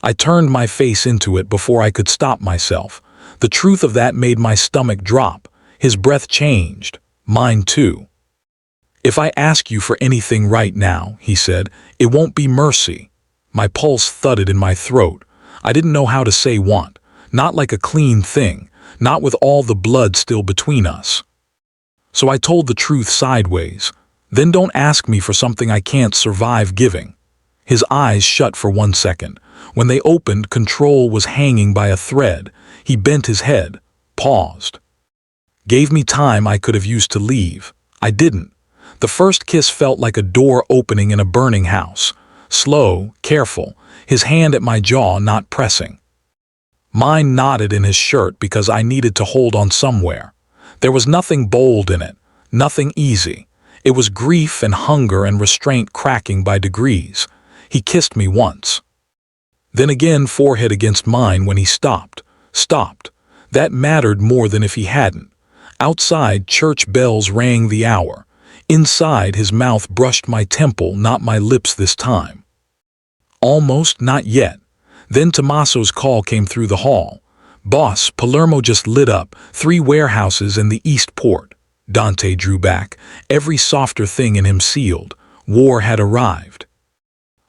[SPEAKER 1] I turned my face into it before I could stop myself. The truth of that made my stomach drop. His breath changed. Mine too. "If I ask you for anything right now," he said, "it won't be mercy." My pulse thudded in my throat. I didn't know how to say want. Not like a clean thing. Not with all the blood still between us. So I told the truth sideways. "Then don't ask me for something I can't survive giving." His eyes shut for 1 second. When they opened, control was hanging by a thread. He bent his head, paused. Gave me time I could have used to leave. I didn't. The first kiss felt like a door opening in a burning house. Slow, careful, his hand at my jaw not pressing. Mine knotted in his shirt because I needed to hold on somewhere. There was nothing bold in it, nothing easy. It was grief and hunger and restraint cracking by degrees. He kissed me once. Then again, forehead against mine when he stopped. Stopped. That mattered more than if he hadn't. Outside, church bells rang the hour. Inside, his mouth brushed my temple, not my lips this time. Almost, not yet. Then Tommaso's call came through the hall. "Boss, Palermo just lit up. 3 warehouses in the East Port." Dante drew back, every softer thing in him sealed. War had arrived.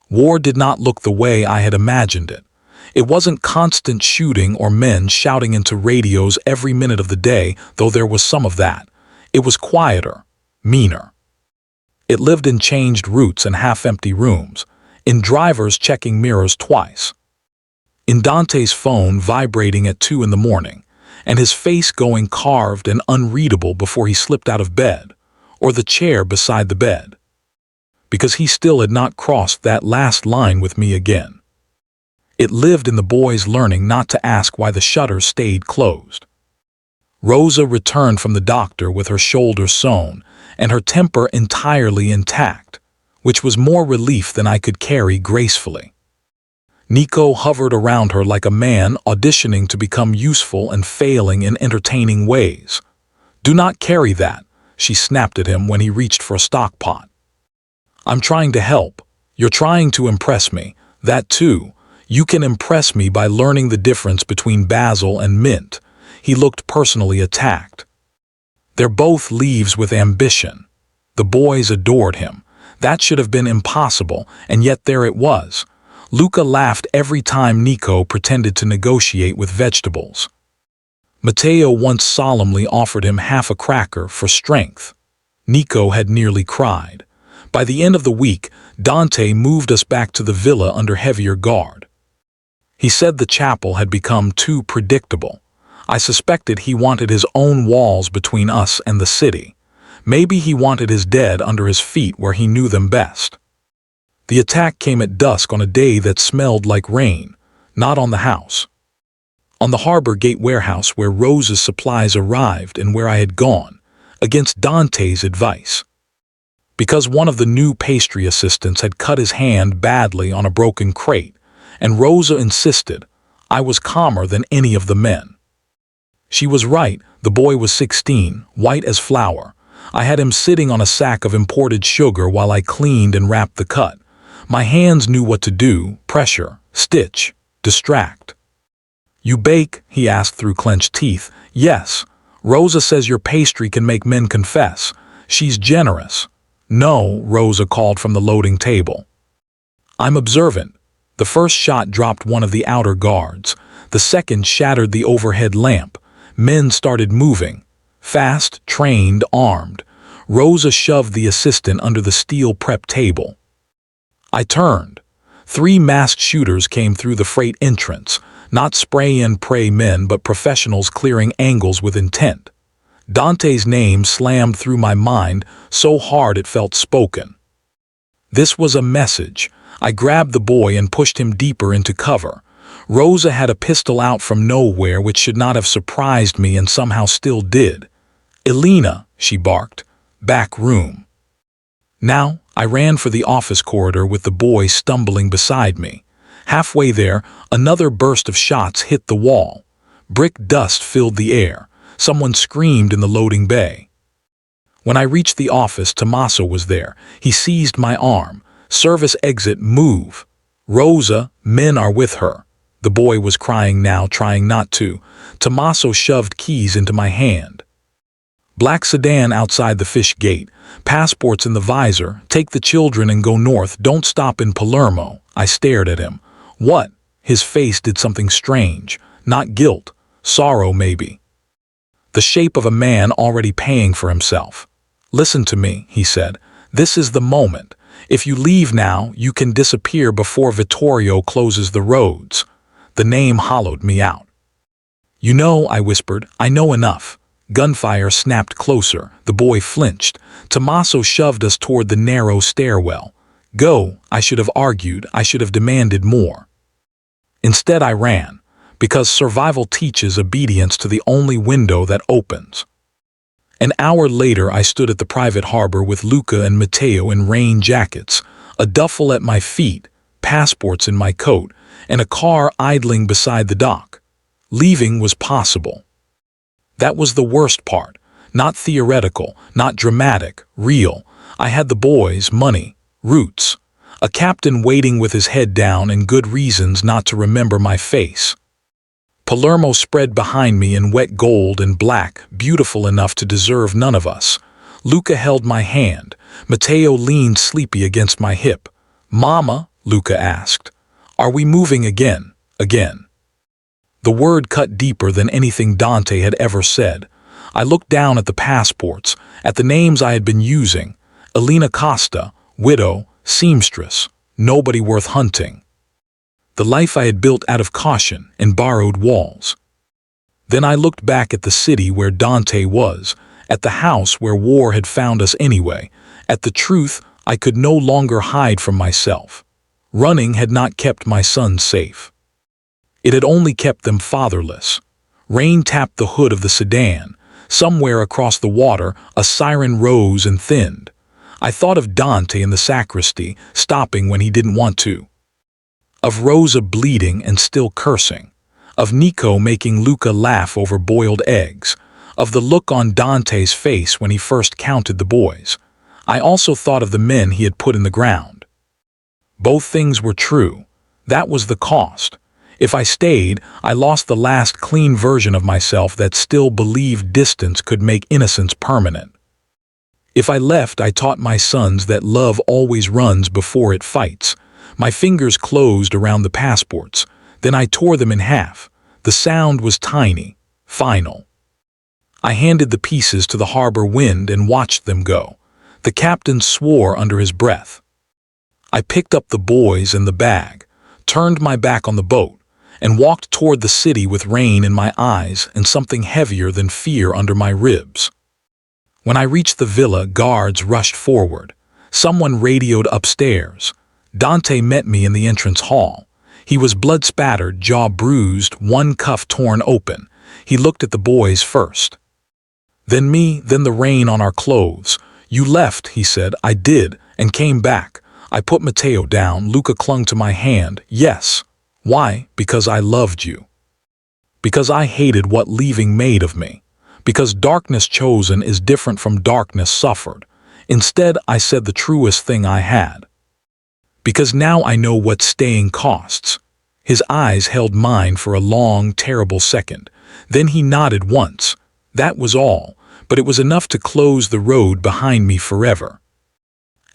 [SPEAKER 1] War did not look the way I had imagined it. It wasn't constant shooting or men shouting into radios every minute of the day, though there was some of that. It was quieter, meaner. It lived in changed routes and half-empty rooms, in drivers checking mirrors twice, in Dante's phone vibrating at 2 in the morning, and his face going carved and unreadable before he slipped out of bed, or the chair beside the bed. Because he still had not crossed that last line with me again. It lived in the boy's learning not to ask why the shutters stayed closed. Rosa returned from the doctor with her shoulder sewn and her temper entirely intact, which was more relief than I could carry gracefully. Nico hovered around her like a man auditioning to become useful and failing in entertaining ways. "Do not carry that," she snapped at him when he reached for a stock pot. "I'm trying to help. You're trying to impress me. That too. You can impress me by learning the difference between basil and mint." He looked personally attacked. "They're both leaves with ambition." The boys adored him. That should have been impossible, and yet there it was. Luca laughed every time Nico pretended to negotiate with vegetables. Matteo once solemnly offered him half a cracker for strength. Nico had nearly cried. By the end of the week, Dante moved us back to the villa under heavier guard. He said the chapel had become too predictable. I suspected he wanted his own walls between us and the city. Maybe he wanted his dead under his feet where he knew them best. The attack came at dusk on a day that smelled like rain, not on the house. On the Harbor Gate warehouse where Rosa's supplies arrived and where I had gone, against Dante's advice. Because one of the new pastry assistants had cut his hand badly on a broken crate, and Rosa insisted, I was calmer than any of the men. She was right, the boy was 16, white as flour. I had him sitting on a sack of imported sugar while I cleaned and wrapped the cut. My hands knew what to do, pressure, stitch, distract. "You bake?" he asked through clenched teeth. "Yes. Rosa says your pastry can make men confess. She's generous." "No," Rosa called from the loading table. "I'm observant." The first shot dropped one of the outer guards. The second shattered the overhead lamp. Men started moving. Fast, trained, armed. Rosa shoved the assistant under the steel prep table. I turned. 3 masked shooters came through the freight entrance. Not spray-and-pray men, but professionals clearing angles with intent. Dante's name slammed through my mind so hard it felt spoken. This was a message. I grabbed the boy and pushed him deeper into cover. Rosa had a pistol out from nowhere which should not have surprised me and somehow still did. "Elena," she barked. "Back room." Now, I ran for the office corridor with the boy stumbling beside me. Halfway there, another burst of shots hit the wall. Brick dust filled the air. Someone screamed in the loading bay. When I reached the office, Tommaso was there. He seized my arm. "Service exit, move." "Rosa, men are with her." The boy was crying now, trying not to. Tommaso shoved keys into my hand. "Black sedan outside the fish gate. Passports in the visor. Take the children and go north. Don't stop in Palermo." I stared at him. "What?" His face did something strange. Not guilt. Sorrow, maybe. The shape of a man already paying for himself. "Listen to me," he said. "This is the moment. If you leave now, you can disappear before Vittorio closes the roads." The name hollowed me out. "You know," I whispered, "I know enough." Gunfire snapped closer. The boy flinched. Tommaso shoved us toward the narrow stairwell. "Go," I should have argued. I should have demanded more. Instead, I ran, because survival teaches obedience to the only window that opens. An hour later, I stood at the private harbor with Luca and Matteo in rain jackets, a duffel at my feet, passports in my coat, and a car idling beside the dock. Leaving was possible. That was the worst part. Not theoretical, not dramatic, real. I had the boys, money, roots. A captain waiting with his head down and good reasons not to remember my face. Palermo spread behind me in wet gold and black, beautiful enough to deserve none of us. Luca held my hand. Matteo leaned sleepy against my hip. "Mama," Luca asked, "are we moving again?" Again. The word cut deeper than anything Dante had ever said. I looked down at the passports, at the names I had been using. Elena Costa, widow, seamstress, nobody worth hunting. The life I had built out of caution and borrowed walls. Then I looked back at the city where Dante was, at the house where war had found us anyway, at the truth I could no longer hide from myself. Running had not kept my sons safe. It had only kept them fatherless. Rain tapped the hood of the sedan. Somewhere across the water, a siren rose and thinned. I thought of Dante in the sacristy, stopping when he didn't want to. Of Rosa bleeding and still cursing. Of Nico making Luca laugh over boiled eggs. Of the look on Dante's face when he first counted the boys. I also thought of the men he had put in the ground. Both things were true. That was the cost. If I stayed, I lost the last clean version of myself that still believed distance could make innocence permanent. If I left, I taught my sons that love always runs before it fights. My fingers closed around the passports. Then I tore them in half. The sound was tiny, final. I handed the pieces to the harbor wind and watched them go. The captain swore under his breath. I picked up the boys and the bag, turned my back on the boat, and walked toward the city with rain in my eyes and something heavier than fear under my ribs. When I reached the villa, guards rushed forward. Someone radioed upstairs. Dante met me in the entrance hall. He was blood-spattered, jaw bruised, one cuff torn open. He looked at the boys first. Then me, then the rain on our clothes. "You left," he said. "I did, and came back." I put Matteo down. Luca clung to my hand. "Yes." "Why?" "Because I loved you. Because I hated what leaving made of me. Because darkness chosen is different from darkness suffered. Instead, I said the truest thing I had. Because now I know what staying costs." His eyes held mine for a long, terrible second. Then he nodded once. That was all, but it was enough to close the road behind me forever.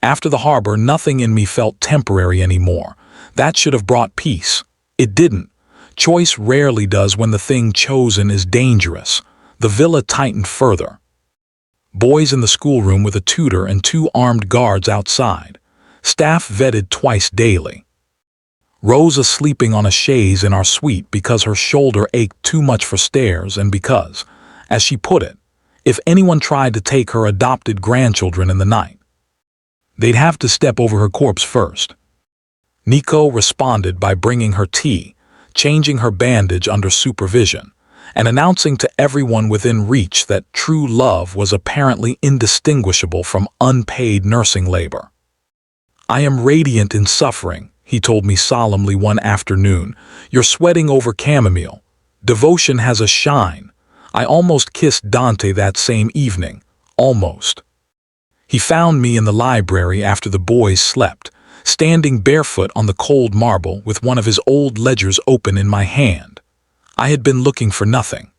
[SPEAKER 1] After the harbor, nothing in me felt temporary anymore. That should have brought peace. It didn't. Choice rarely does when the thing chosen is dangerous. The villa tightened further. Boys in the schoolroom with a tutor and 2 armed guards outside. Staff vetted twice daily. Rosa sleeping on a chaise in our suite because her shoulder ached too much for stairs and because, as she put it, If anyone tried to take her adopted grandchildren in the night, they'd have to step over her corpse first. Nico responded by bringing her tea, changing her bandage under supervision, and announcing to everyone within reach that true love was apparently indistinguishable from unpaid nursing labor. "I am radiant in suffering," he told me solemnly one afternoon. "You're sweating over chamomile. Devotion has a shine." I almost kissed Dante that same evening. Almost. He found me in the library after the boys slept, standing barefoot on the cold marble with one of his old ledgers open in my hand. I had been looking for nothing,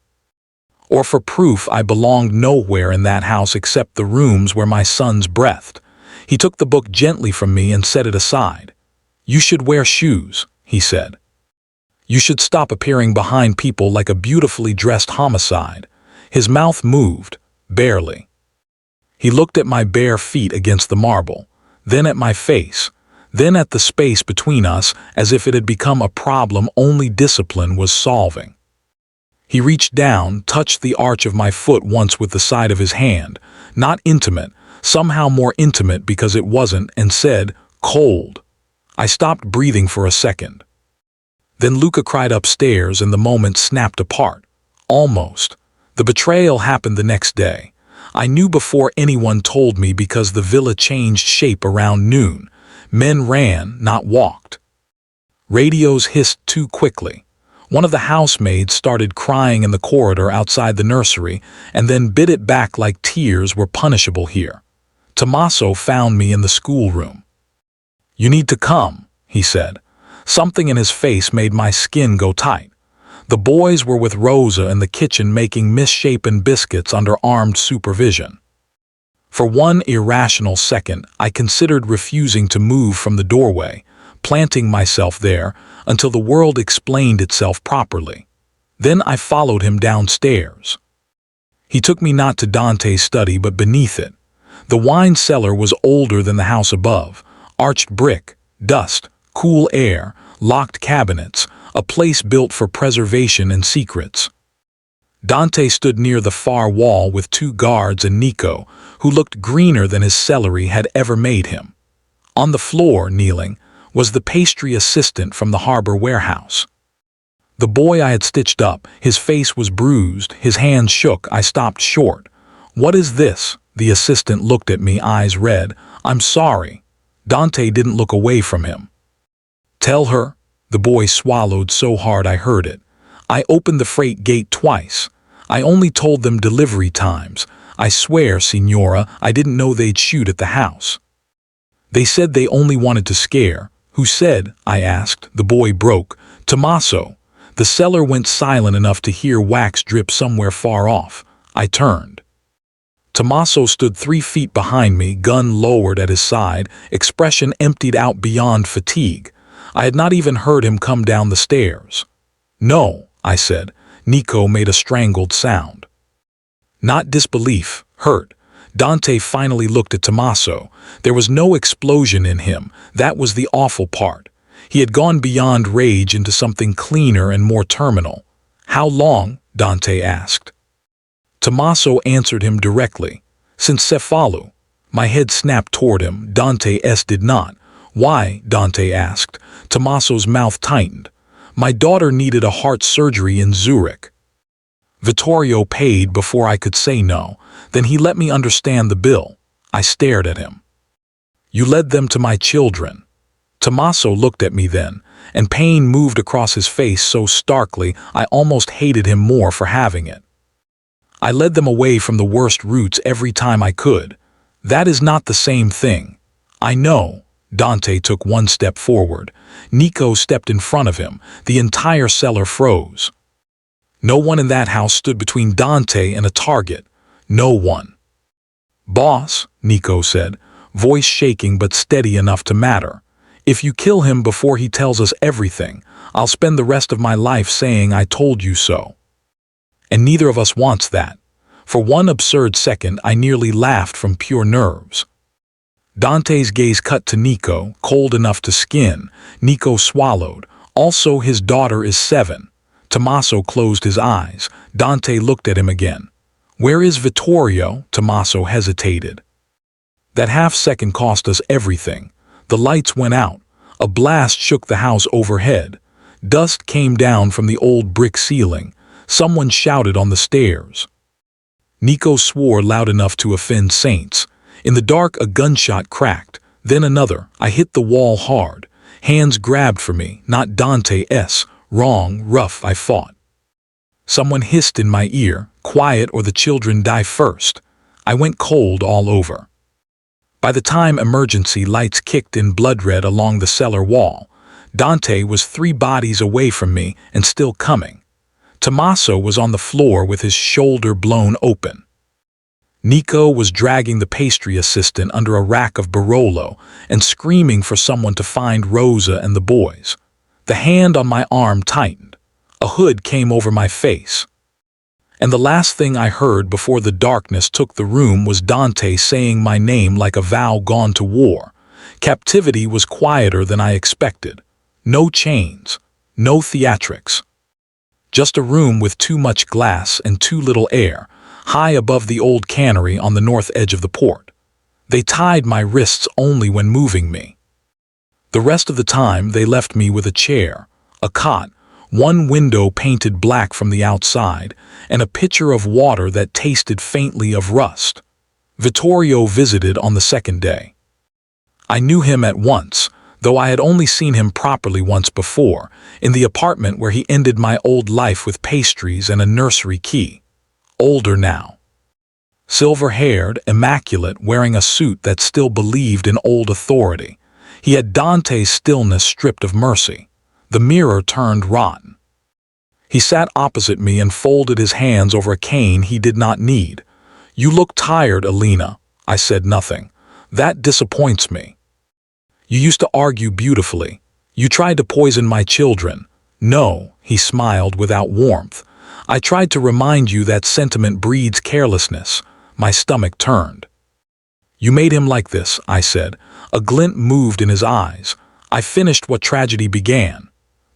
[SPEAKER 1] or for proof I belonged nowhere in that house except the rooms where my sons breathed. He took the book gently from me and set it aside. "You should wear shoes," he said. "You should stop appearing behind people like a beautifully dressed homicide." His mouth moved, barely. He looked at my bare feet against the marble, then at my face, then at the space between us, as if it had become a problem only discipline was solving. He reached down, touched the arch of my foot once with the side of his hand, not intimate, somehow more intimate because it wasn't, and said, "Cold." I stopped breathing for a second. Then Luca cried upstairs and the moment snapped apart. Almost. The betrayal happened the next day. I knew before anyone told me because the villa changed shape around noon. Men ran, not walked. Radios hissed too quickly. One of the housemaids started crying in the corridor outside the nursery and then bit it back like tears were punishable here. Tommaso found me in the schoolroom. "You need to come," he said. Something in his face made my skin go tight. The boys were with Rosa in the kitchen making misshapen biscuits under armed supervision. For one irrational second, I considered refusing to move from the doorway, planting myself there until the world explained itself properly. Then I followed him downstairs. He took me not to Dante's study but beneath it. The wine cellar was older than the house above, arched brick, dust, cool air, locked cabinets, a place built for preservation and secrets. Dante stood near the far wall with two guards and Nico, who looked greener than his celery had ever made him. On the floor, kneeling, was the pastry assistant from the harbor warehouse. The boy I had stitched up, his face was bruised, his hands shook. I stopped short. "What is this?" The assistant looked at me, eyes red. "I'm sorry." Dante didn't look away from him. "Tell her." The boy swallowed so hard I heard it. "I opened the freight gate twice. I only told them delivery times. I swear, Signora, I didn't know they'd shoot at the house." "They said they only wanted to scare." "Who said?" I asked. The boy broke. "Tommaso." The cellar went silent enough to hear wax drip somewhere far off. I turned. Tommaso stood 3 feet behind me, gun lowered at his side, expression emptied out beyond fatigue. I had not even heard him come down the stairs. "No," I said. Nico made a strangled sound. Not disbelief, hurt. Dante finally looked at Tommaso. There was no explosion in him. That was the awful part. He had gone beyond rage into something cleaner and more terminal. "How long?" Dante asked. Tommaso answered him directly. "Since Cefalu." My head snapped toward him. Dante's did not. "Why?" Dante asked. Tommaso's mouth tightened. "My daughter needed a heart surgery in Zurich." Vittorio paid before I could say no. Then he let me understand the bill. I stared at him. "You led them to my children." Tommaso looked at me then, and pain moved across his face so starkly I almost hated him more for having it. "I led them away from the worst routes every time I could. That is not the same thing." "I know." Dante took 1 step forward. Nico stepped in front of him. The entire cellar froze. No one in that house stood between Dante and a target. No one. "Boss," Nico said, voice shaking but steady enough to matter. "If you kill him before he tells us everything, I'll spend the rest of my life saying I told you so." And neither of us wants that. For one absurd second, I nearly laughed from pure nerves. Dante's gaze cut to Nico, cold enough to skin. Nico swallowed. "Also, his daughter is 7. Tommaso closed his eyes. Dante looked at him again. "Where is Vittorio?" Tommaso hesitated. That half-second cost us everything. The lights went out. A blast shook the house overhead. Dust came down from the old brick ceiling. Someone shouted on the stairs. Nico swore loud enough to offend saints. In the dark, a gunshot cracked, then another. I hit the wall hard. Hands grabbed for me, not Dante's. Wrong, rough, I fought. Someone hissed in my ear, "Quiet or the children die first." I went cold all over. By the time emergency lights kicked in blood red along the cellar wall, Dante was 3 bodies away from me and still coming. Tommaso was on the floor with his shoulder blown open. Nico was dragging the pastry assistant under a rack of Barolo and screaming for someone to find Rosa and the boys. The hand on my arm tightened. A hood came over my face. And the last thing I heard before the darkness took the room was Dante saying my name like a vow gone to war. Captivity was quieter than I expected. No chains, no theatrics. Just a room with too much glass and too little air, high above the old cannery on the north edge of the port. They tied my wrists only when moving me. The rest of the time they left me with a chair, a cot, one window painted black from the outside, and a pitcher of water that tasted faintly of rust. Vittorio visited on the second day. I knew him at once, though I had only seen him properly once before, in the apartment where he ended my old life with pastries and a nursery key. Older now. Silver-haired, immaculate, wearing a suit that still believed in old authority. He had Dante's stillness stripped of mercy. The mirror turned rotten. He sat opposite me and folded his hands over a cane he did not need. "You look tired, Alina." I said nothing. "That disappoints me. You used to argue beautifully. You tried to poison my children." "No," he smiled without warmth. "I tried to remind you that sentiment breeds carelessness." My stomach turned. "You made him like this," I said. A glint moved in his eyes. "I finished what tragedy began."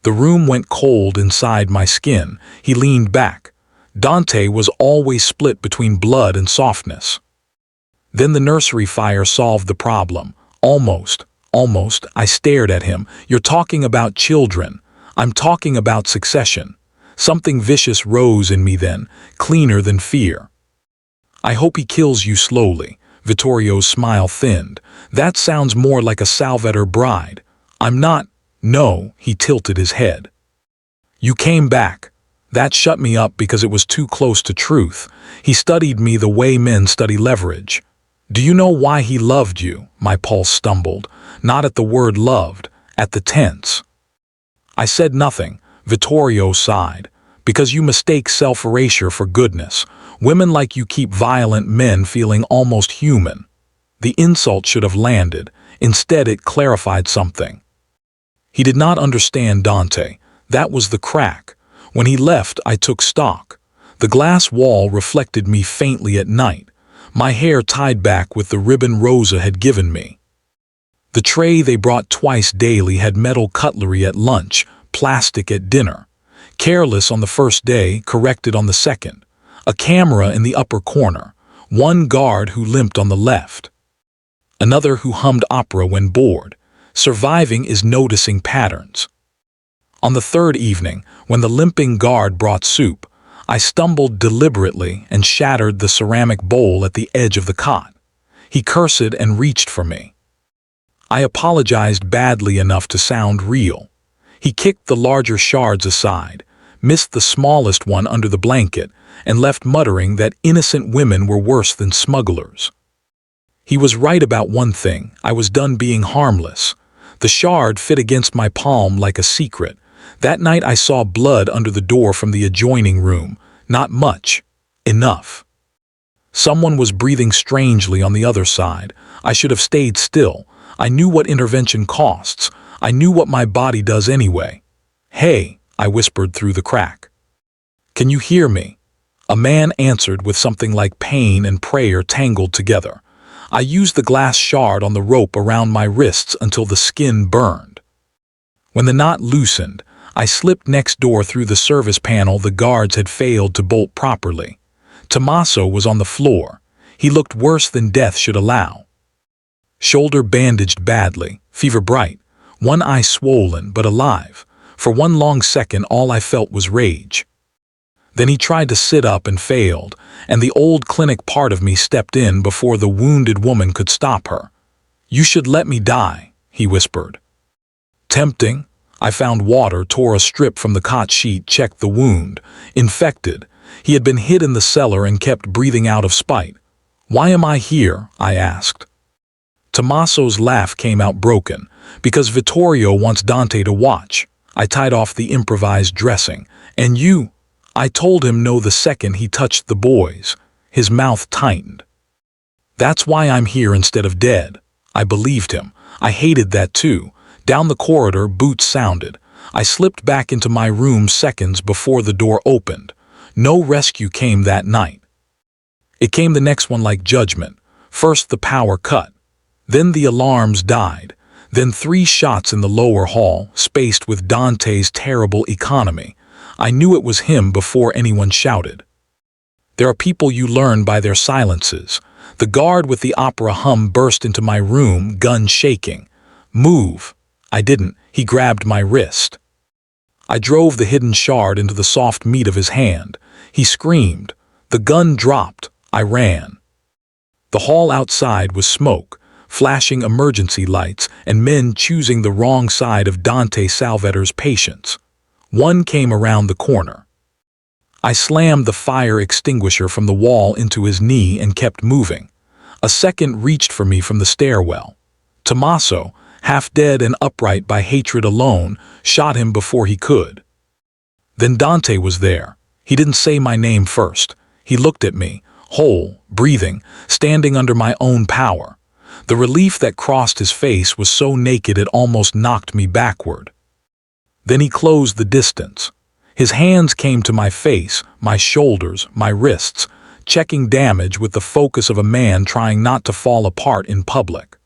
[SPEAKER 1] The room went cold inside my skin. He leaned back. Dante was always split between blood and softness. Then the nursery fire solved the problem. Almost. I stared at him. "You're talking about children. I'm talking about succession." Something vicious rose in me then, cleaner than fear. "I hope he kills you slowly." Vittorio's smile thinned. "That sounds more like a Salvator bride." "I'm not." "No," he tilted his head. "You came back. That shut me up because it was too close to truth." He studied me the way men study leverage. "Do you know why he loved you?" My pulse stumbled. Not at the word loved, at the tense. I said nothing. Vittorio sighed. "Because you mistake self-erasure for goodness. Women like you keep violent men feeling almost human." The insult should have landed. Instead, it clarified something. He did not understand Dante. That was the crack. When he left, I took stock. The glass wall reflected me faintly at night. My hair tied back with the ribbon Rosa had given me. The tray they brought twice daily had metal cutlery at lunch, plastic at dinner. Careless on the first day, corrected on the second. A camera in the upper corner. One guard who limped on the left. Another who hummed opera when bored. Surviving is noticing patterns. On the third evening, when the limping guard brought soup, I stumbled deliberately and shattered the ceramic bowl at the edge of the cot. He cursed and reached for me. I apologized badly enough to sound real. He kicked the larger shards aside, missed the smallest one under the blanket, and left muttering that innocent women were worse than smugglers. He was right about one thing. I was done being harmless. The shard fit against my palm like a secret. That night I saw blood under the door from the adjoining room. Not much. Enough. Someone was breathing strangely on the other side. I should have stayed still. I knew what intervention costs. I knew what my body does anyway. "Hey," I whispered through the crack. "Can you hear me?" A man answered with something like pain and prayer tangled together. I used the glass shard on the rope around my wrists until the skin burned. When the knot loosened, I slipped next door through the service panel the guards had failed to bolt properly. Tommaso was on the floor. He looked worse than death should allow. Shoulder bandaged badly, fever bright, one eye swollen but alive. For one long second all I felt was rage. Then he tried to sit up and failed, and the old clinic part of me stepped in before the wounded woman could stop her. "You should let me die," he whispered. Tempting, I found water, tore a strip from the cot sheet, checked the wound. Infected. He had been hid in the cellar and kept breathing out of spite. "Why am I here?" I asked. Tommaso's laugh came out broken. "Because Vittorio wants Dante to watch." I tied off the improvised dressing. "And you?" I told him no the second he touched the boys. His mouth tightened. "That's why I'm here instead of dead." I believed him. I hated that too. Down the corridor, boots sounded. I slipped back into my room seconds before the door opened. No rescue came that night. It came the next one like judgment. First the power cut. Then the alarms died. Then 3 shots in the lower hall, spaced with Dante's terrible economy. I knew it was him before anyone shouted. There are people you learn by their silences. The guard with the opera hum burst into my room, gun shaking. "Move." I didn't. He grabbed my wrist. I drove the hidden shard into the soft meat of his hand. He screamed. The gun dropped. I ran. The hall outside was smoke, flashing emergency lights, and men choosing the wrong side of Dante Salvator's patients. One came around the corner. I slammed the fire extinguisher from the wall into his knee and kept moving. A second reached for me from the stairwell. Tommaso, half dead and upright by hatred alone, shot him before he could. Then Dante was there. He didn't say my name first. He looked at me, whole, breathing, standing under my own power. The relief that crossed his face was so naked it almost knocked me backward. Then he closed the distance. His hands came to my face, my shoulders, my wrists, checking damage with the focus of a man trying not to fall apart in public.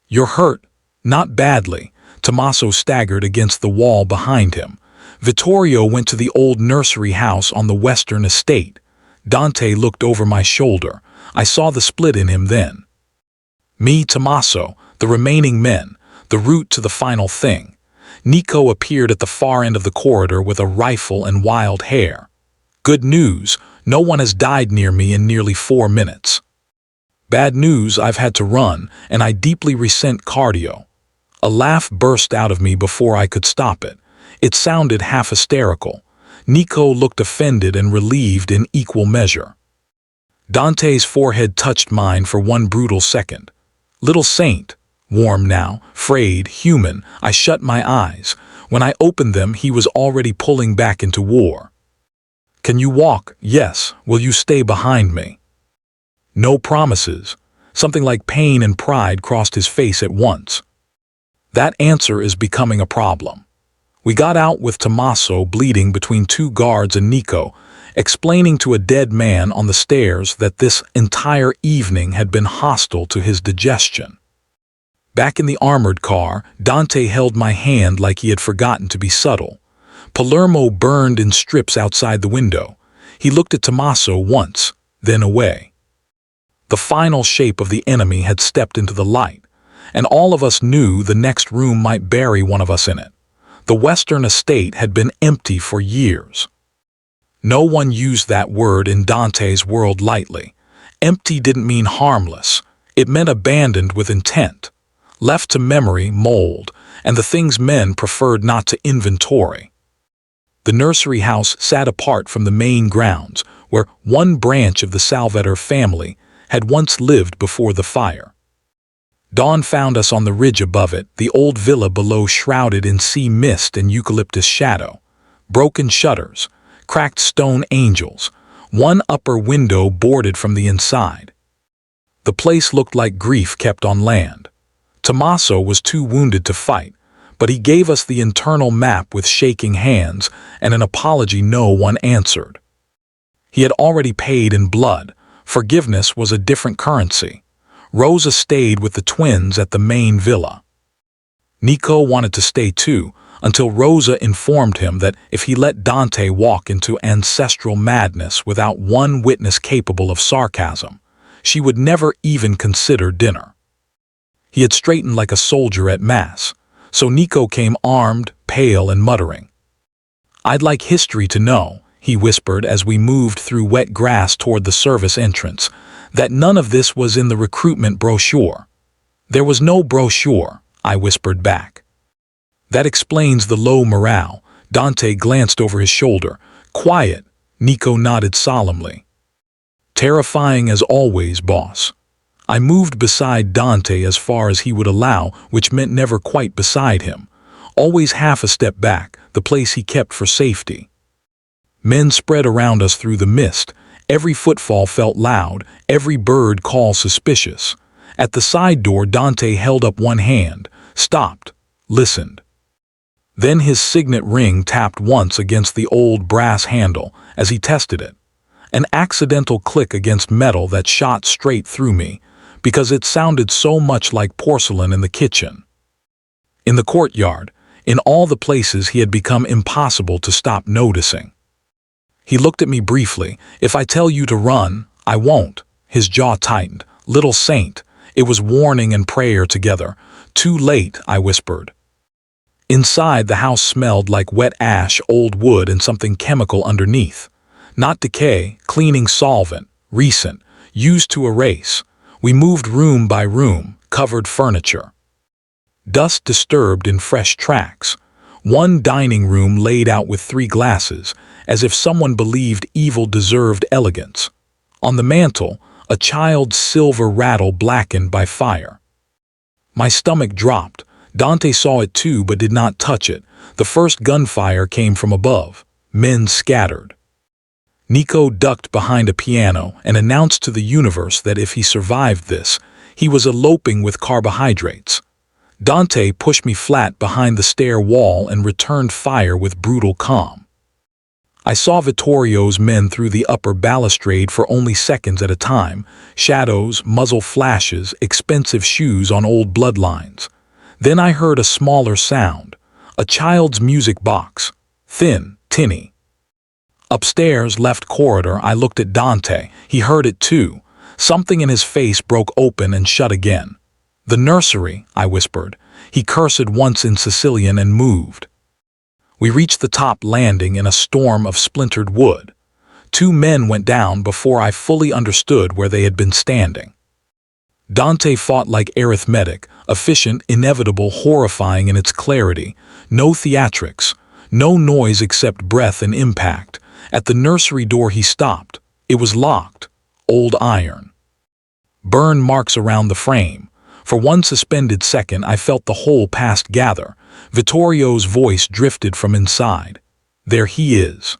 [SPEAKER 1] "You're hurt." "Not badly." Tommaso staggered against the wall behind him. "Vittorio went to the old nursery house on the western estate." Dante looked over my shoulder. I saw the split in him then. Me, Tommaso, the remaining men, the route to the final thing. Nico appeared at the far end of the corridor with a rifle and wild hair. "Good news, no one has died near me in nearly 4 minutes." "Bad news, I've had to run, and I deeply resent cardio." A laugh burst out of me before I could stop it. It sounded half hysterical. Nico looked offended and relieved in equal measure. Dante's forehead touched mine for one brutal second. Little saint, warm now, frayed, human, I shut my eyes. When I opened them, he was already pulling back into war. "Can you walk?" "Yes." "Will you stay behind me?" No promises. Something like pain and pride crossed his face at once. That answer is becoming a problem. We got out with Tommaso bleeding between 2 guards and Nico, explaining to a dead man on the stairs that this entire evening had been hostile to his digestion. Back in the armored car, Dante held my hand like he had forgotten to be subtle. Palermo burned in strips outside the window. He looked at Tommaso once, then away. The final shape of the enemy had stepped into the light, and all of us knew the next room might bury one of us in it. The western estate had been empty for years. No one used that word in Dante's world lightly. Empty didn't mean harmless. It meant abandoned with intent, left to memory, mold, and the things men preferred not to inventory. The nursery house sat apart from the main grounds, where one branch of the Salvator family had once lived before the fire. Dawn found us on the ridge above it, the old villa below shrouded in sea mist and eucalyptus shadow. Broken shutters, cracked stone angels, one upper window boarded from the inside. The place looked like grief kept on land. Tommaso was too wounded to fight, but he gave us the internal map with shaking hands and an apology no one answered. He had already paid in blood. Forgiveness was a different currency. Rosa stayed with the twins at the main villa. Nico wanted to stay too, until Rosa informed him that if he let Dante walk into ancestral madness without one witness capable of sarcasm, she would never even consider dinner. He had straightened like a soldier at mass, so Nico came armed, pale, and muttering. "I'd like history to know," he whispered as we moved through wet grass toward the service entrance, "that none of this was in the recruitment brochure." "There was no brochure," I whispered back. "That explains the low morale." Dante glanced over his shoulder. "Quiet," Nico nodded solemnly. "Terrifying as always, boss." I moved beside Dante as far as he would allow, which meant never quite beside him. Always half a step back, the place he kept for safety. Men spread around us through the mist. Every footfall felt loud, every bird call suspicious. At the side door, Dante held up one hand, stopped, listened. Then his signet ring tapped once against the old brass handle as he tested it. An accidental click against metal that shot straight through me, because it sounded so much like porcelain in the kitchen. In the courtyard, in all the places he had become impossible to stop noticing. He looked at me briefly. "If I tell you to run, I won't." His jaw tightened. "Little saint." It was warning and prayer together. "Too late," I whispered. Inside, the house smelled like wet ash, old wood, and something chemical underneath. Not decay, cleaning solvent, recent, used to erase. We moved room by room, covered furniture. Dust disturbed in fresh tracks. One dining room laid out with 3 glasses, as if someone believed evil deserved elegance. On the mantel, a child's silver rattle blackened by fire. My stomach dropped. Dante saw it too, but did not touch it. The first gunfire came from above. Men scattered. Nico ducked behind a piano and announced to the universe that if he survived this, he was eloping with carbohydrates. Dante pushed me flat behind the stair wall and returned fire with brutal calm. I saw Vittorio's men through the upper balustrade for only seconds at a time. Shadows, muzzle flashes, expensive shoes on old bloodlines. Then I heard a smaller sound. A child's music box. Thin, tinny. Upstairs, left corridor, I looked at Dante. He heard it too. Something in his face broke open and shut again. "The nursery," I whispered. He cursed once in Sicilian and moved. We reached the top landing in a storm of splintered wood. 2 men went down before I fully understood where they had been standing. Dante fought like arithmetic, efficient, inevitable, horrifying in its clarity. No theatrics, no noise except breath and impact. At the nursery door he stopped. It was locked. Old iron. Burn marks around the frame. For one suspended second I felt the whole past gather. Vittorio's voice drifted from inside. "There he is.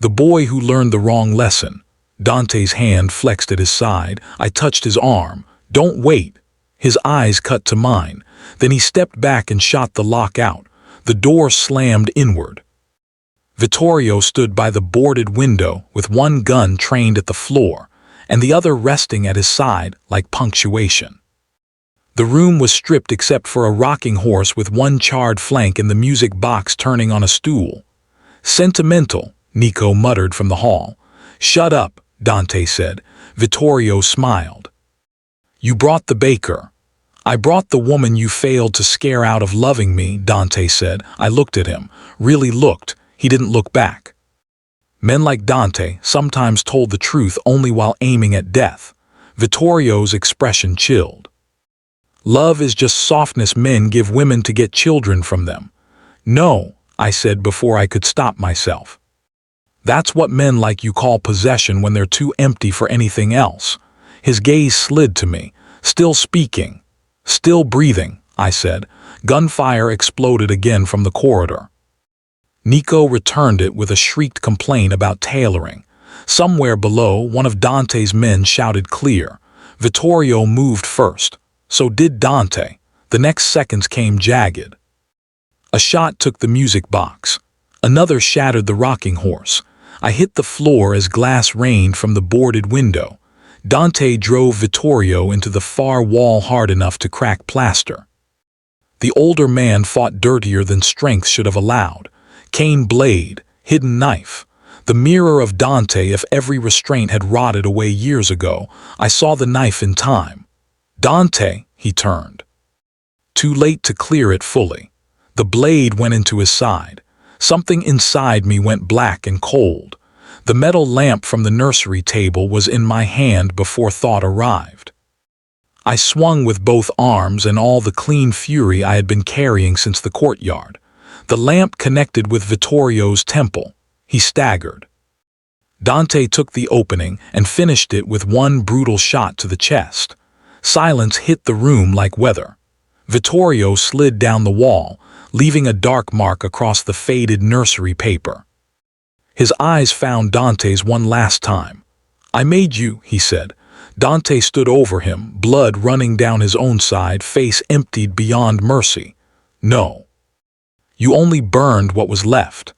[SPEAKER 1] The boy who learned the wrong lesson." Dante's hand flexed at his side. I touched his arm. "Don't wait." His eyes cut to mine. Then he stepped back and shot the lock out. The door slammed inward. Vittorio stood by the boarded window with one gun trained at the floor and the other resting at his side like punctuation. The room was stripped except for a rocking horse with one charred flank and the music box turning on a stool. "Sentimental," Nico muttered from the hall. "Shut up," Dante said. Vittorio smiled. "You brought the baker." "I brought the woman you failed to scare out of loving me," Dante said. I looked at him. Really looked. He didn't look back. Men like Dante sometimes told the truth only while aiming at death. Vittorio's expression chilled. "Love is just softness men give women to get children from them." "No," I said before I could stop myself. "That's what men like you call possession when they're too empty for anything else." His gaze slid to me. "Still speaking. Still breathing," I said. Gunfire exploded again from the corridor. Nico returned it with a shrieked complaint about tailoring. Somewhere below, one of Dante's men shouted clear. Vittorio moved first. So did Dante. The next seconds came jagged. A shot took the music box. Another shattered the rocking horse. I hit the floor as glass rained from the boarded window. Dante drove Vittorio into the far wall hard enough to crack plaster. The older man fought dirtier than strength should have allowed. Cane blade, hidden knife. The mirror of Dante. If every restraint had rotted away years ago, I saw the knife in time. Dante, he turned. Too late to clear it fully. The blade went into his side. Something inside me went black and cold. The metal lamp from the nursery table was in my hand before thought arrived. I swung with both arms and all the clean fury I had been carrying since the courtyard. The lamp connected with Vittorio's temple. He staggered. Dante took the opening and finished it with one brutal shot to the chest. Silence hit the room like weather. Vittorio slid down the wall, leaving a dark mark across the faded nursery paper. His eyes found Dante's one last time. "I made you," he said. Dante stood over him, blood running down his own side, face emptied beyond mercy. "No. You only burned what was left."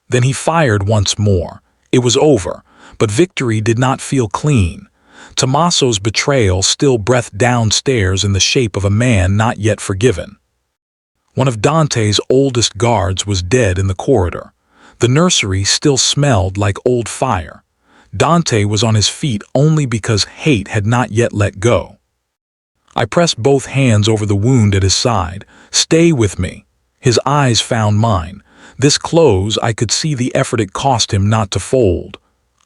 [SPEAKER 1] Then he fired once more. It was over, but victory did not feel clean. Tommaso's betrayal still breathed downstairs in the shape of a man not yet forgiven. One of Dante's oldest guards was dead in the corridor. The nursery still smelled like old fire. Dante was on his feet only because hate had not yet let go. I pressed both hands over the wound at his side. "Stay with me." His eyes found mine. This close, I could see the effort it cost him not to fold.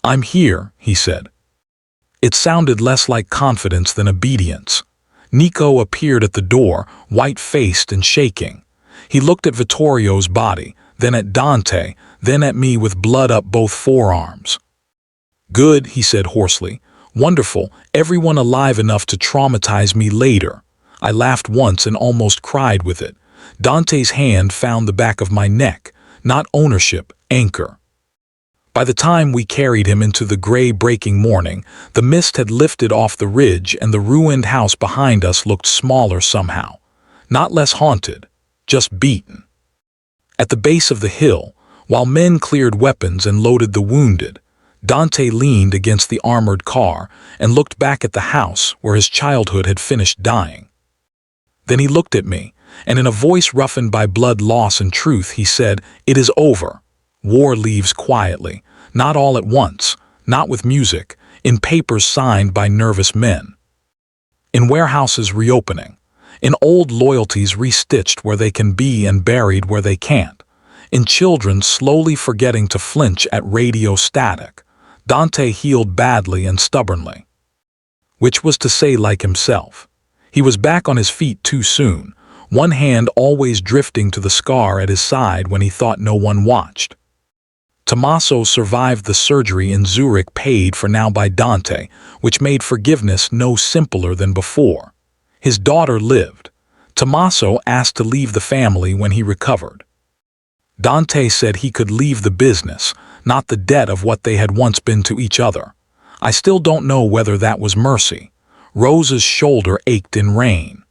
[SPEAKER 1] "I'm here," he said. It sounded less like confidence than obedience. Nico appeared at the door, white-faced and shaking. He looked at Vittorio's body, then at Dante, then at me with blood up both forearms. "Good," he said hoarsely. "Wonderful, everyone alive enough to traumatize me later." I laughed once and almost cried with it. Dante's hand found the back of my neck, not ownership, anchor. By the time we carried him into the gray breaking morning, the mist had lifted off the ridge and the ruined house behind us looked smaller somehow. Not less haunted, just beaten. At the base of the hill, while men cleared weapons and loaded the wounded, Dante leaned against the armored car and looked back at the house where his childhood had finished dying. Then he looked at me, and in a voice roughened by blood loss and truth, he said, "It is over. War leaves quietly, not all at once, not with music, in papers signed by nervous men. In warehouses reopening, in old loyalties restitched where they can be and buried where they can't, in children slowly forgetting to flinch at radio static." Dante healed badly and stubbornly. Which was to say, like himself. He was back on his feet too soon, one hand always drifting to the scar at his side when he thought no one watched. Tommaso survived the surgery in Zurich, paid for now by Dante, which made forgiveness no simpler than before. His daughter lived. Tommaso asked to leave the family when he recovered. Dante said he could leave the business, not the debt of what they had once been to each other. I still don't know whether that was mercy. Rosa's shoulder ached in rain.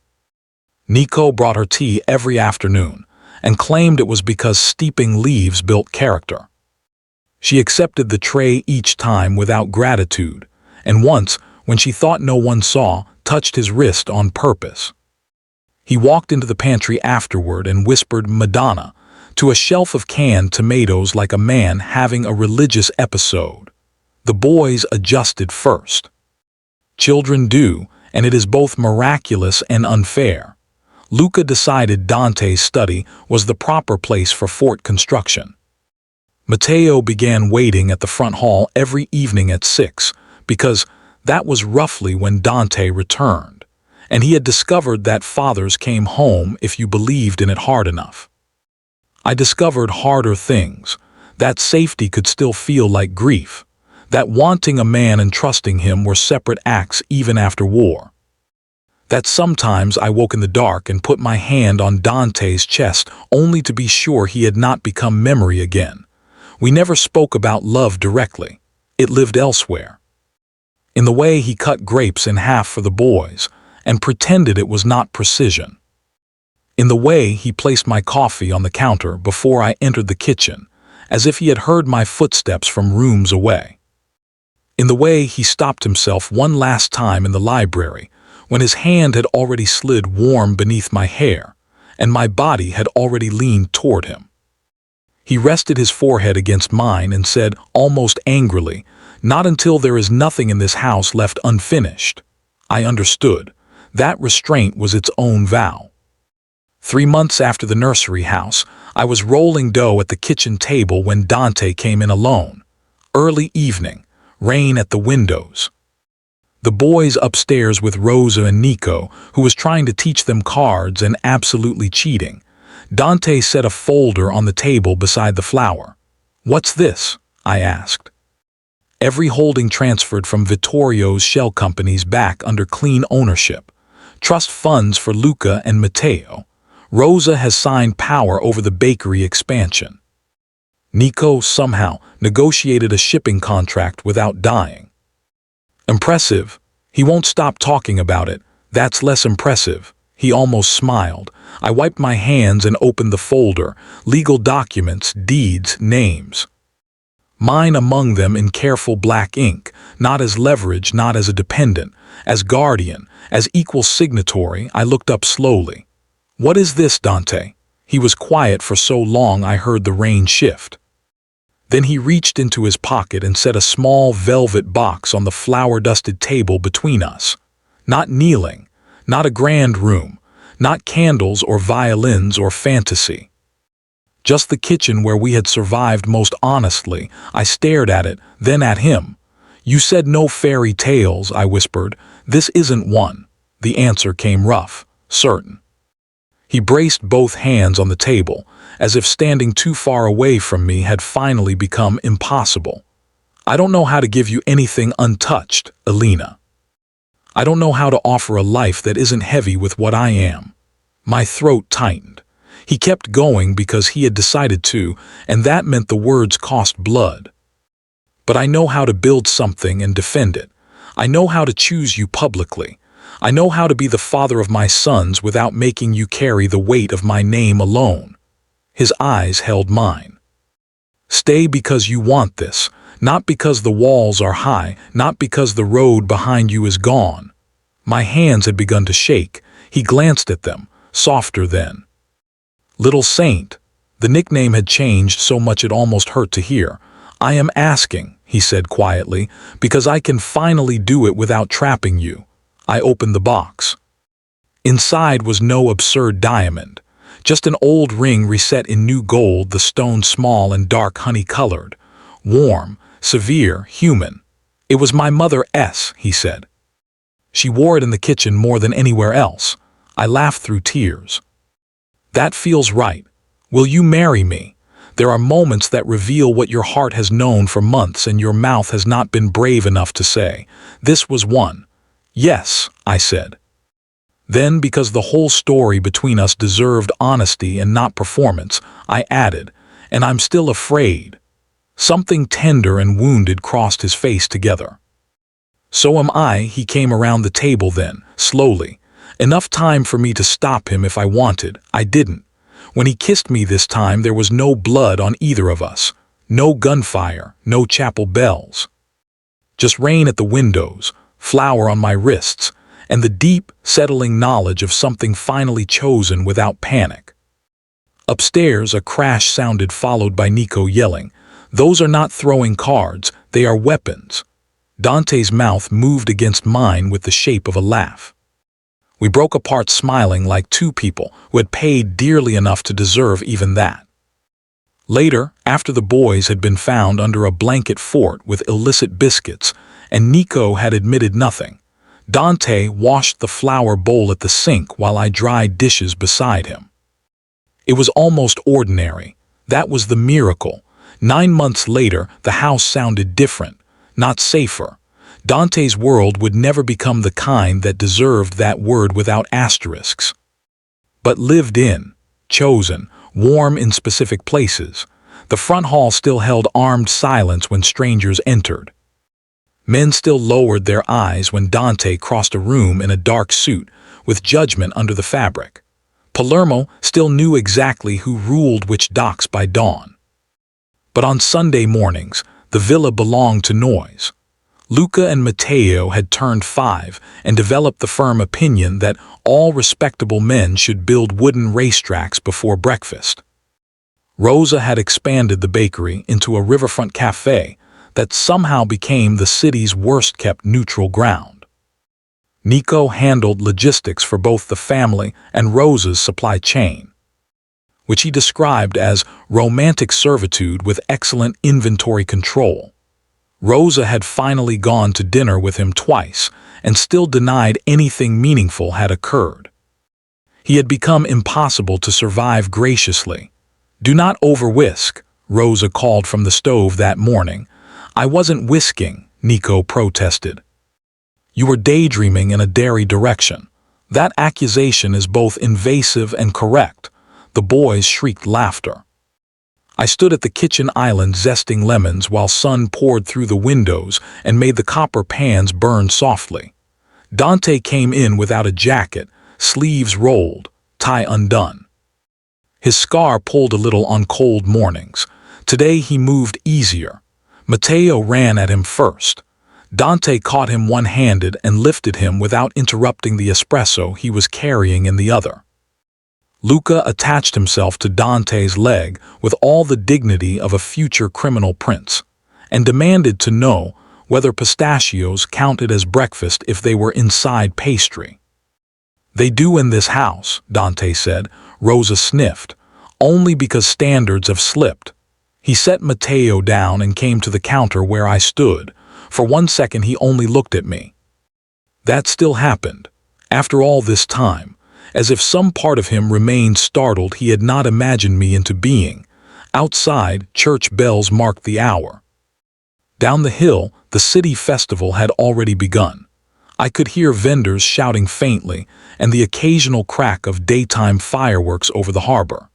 [SPEAKER 1] Nico brought her tea every afternoon and claimed it was because steeping leaves built character. She accepted the tray each time without gratitude, and once, when she thought no one saw, touched his wrist on purpose. He walked into the pantry afterward and whispered "Madonna" to a shelf of canned tomatoes like a man having a religious episode. The boys adjusted first. Children do, and it is both miraculous and unfair. Luca decided Dante's study was the proper place for fort construction. Matteo began waiting at the front hall every evening at 6, because that was roughly when Dante returned, and he had discovered that fathers came home if you believed in it hard enough. I discovered harder things, that safety could still feel like grief, that wanting a man and trusting him were separate acts even after war. That sometimes I woke in the dark and put my hand on Dante's chest only to be sure he had not become memory again. We never spoke about love directly. It lived elsewhere. In the way he cut grapes in half for the boys and pretended it was not precision. In the way he placed my coffee on the counter before I entered the kitchen, as if he had heard my footsteps from rooms away. In the way he stopped himself one last time in the library, when his hand had already slid warm beneath my hair, and my body had already leaned toward him. He rested his forehead against mine and said, almost angrily, "Not until there is nothing in this house left unfinished." I understood. That restraint was its own vow. 3 months after the nursery house, I was rolling dough at the kitchen table when Dante came in alone. Early evening, rain at the windows. The boys upstairs with Rosa and Nico, who was trying to teach them cards and absolutely cheating. Dante set a folder on the table beside the flower. "What's this?" I asked. "Every holding transferred from Vittorio's shell companies back under clean ownership. Trust funds for Luca and Matteo. Rosa has signed power over the bakery expansion. Nico somehow negotiated a shipping contract without dying." "Impressive. He won't stop talking about it. That's less impressive." He almost smiled. I wiped my hands and opened the folder. Legal documents, deeds, names. Mine among them in careful black ink, not as leverage, not as a dependent, as guardian, as equal signatory. I looked up slowly. "What is this, Dante?" He was quiet for so long I heard the rain shift. Then he reached into his pocket and set a small velvet box on the flour-dusted table between us. Not kneeling, not a grand room, not candles or violins or fantasy. Just the kitchen where we had survived most honestly. I stared at it, then at him. "You said no fairy tales," I whispered. "This isn't one." The answer came rough, certain. He braced both hands on the table, as if standing too far away from me had finally become impossible. "I don't know how to give you anything untouched, Elena. I don't know how to offer a life that isn't heavy with what I am." My throat tightened. He kept going because he had decided to, and that meant the words cost blood. "But I know how to build something and defend it. I know how to choose you publicly. I know how to be the father of my sons without making you carry the weight of my name alone." His eyes held mine. "Stay because you want this, not because the walls are high, not because the road behind you is gone." My hands had begun to shake. He glanced at them, softer then. "Little Saint." The nickname had changed so much it almost hurt to hear. "I am asking," he said quietly, "because I can finally do it without trapping you." I opened the box. Inside was no absurd diamond, just an old ring reset in new gold, the stone small and dark honey-colored. Warm, severe, human. "It was my mother's," he said. "She wore it in the kitchen more than anywhere else." I laughed through tears. "That feels right. Will you marry me?" There are moments that reveal what your heart has known for months and your mouth has not been brave enough to say. This was one. "Yes," I said. Then, because the whole story between us deserved honesty and not performance, I added, "And I'm still afraid." Something tender and wounded crossed his face together. "So am I." He came around the table then, slowly. Enough time for me to stop him if I wanted. I didn't. When he kissed me this time, there was no blood on either of us. No gunfire, no chapel bells. Just rain at the windows, flour on my wrists, and the deep, settling knowledge of something finally chosen without panic. Upstairs, a crash sounded, followed by Nico yelling, "Those are not throwing cards, they are weapons." Dante's mouth moved against mine with the shape of a laugh. We broke apart smiling like two people who had paid dearly enough to deserve even that. Later, after the boys had been found under a blanket fort with illicit biscuits, and Nico had admitted nothing, Dante washed the flour bowl at the sink while I dried dishes beside him. It was almost ordinary. That was the miracle. 9 months later, the house sounded different, not safer. Dante's world would never become the kind that deserved that word without asterisks. But lived in, chosen, warm in specific places. The front hall still held armed silence when strangers entered. Men still lowered their eyes when Dante crossed a room in a dark suit, with judgment under the fabric. Palermo still knew exactly who ruled which docks by dawn. But on Sunday mornings, the villa belonged to noise. Luca and Matteo had turned 5 and developed the firm opinion that all respectable men should build wooden racetracks before breakfast. Rosa had expanded the bakery into a riverfront cafe that somehow became the city's worst-kept neutral ground. Nico handled logistics for both the family and Rosa's supply chain, which he described as romantic servitude with excellent inventory control. Rosa had finally gone to dinner with him twice and still denied anything meaningful had occurred. He had become impossible to survive graciously. "Do not over-whisk," Rosa called from the stove that morning. "I wasn't whisking," Nico protested. "You were daydreaming in a dairy direction. That accusation is both invasive and correct." The boys shrieked laughter. I stood at the kitchen island zesting lemons while sun poured through the windows and made the copper pans burn softly. Dante came in without a jacket, sleeves rolled, tie undone. His scar pulled a little on cold mornings. Today he moved easier. Matteo ran at him first. Dante caught him one-handed and lifted him without interrupting the espresso he was carrying in the other. Luca attached himself to Dante's leg with all the dignity of a future criminal prince, and demanded to know whether pistachios counted as breakfast if they were inside pastry. "They do in this house," Dante said. Rosa sniffed. "Only because standards have slipped." He set Matteo down and came to the counter where I stood. For 1 second he only looked at me. That still happened, after all this time, as if some part of him remained startled he had not imagined me into being. Outside, church bells marked the hour. Down the hill, the city festival had already begun. I could hear vendors shouting faintly and the occasional crack of daytime fireworks over the harbor.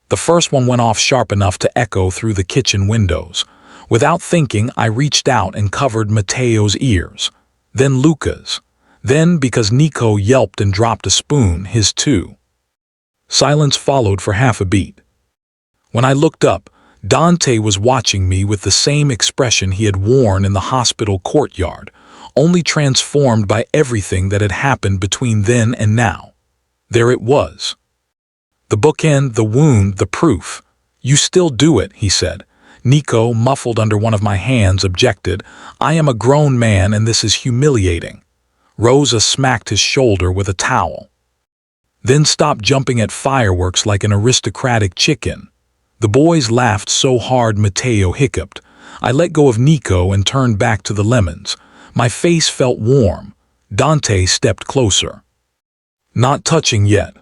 [SPEAKER 1] The first one went off sharp enough to echo through the kitchen windows. Without thinking, I reached out and covered Matteo's ears, then Luca's. Then, because Nico yelped and dropped a spoon, his too. Silence followed for half a beat. When I looked up, Dante was watching me with the same expression he had worn in the hospital courtyard, only transformed by everything that had happened between then and now. There it was. The bookend, the wound, the proof. "You still do it," he said. Nico, muffled under one of my hands, objected. "I am a grown man and this is humiliating." Rosa smacked his shoulder with a towel. "Then stop jumping at fireworks like an aristocratic chicken." The boys laughed so hard Matteo hiccuped. I let go of Nico and turned back to the lemons. My face felt warm. Dante stepped closer. Not touching yet.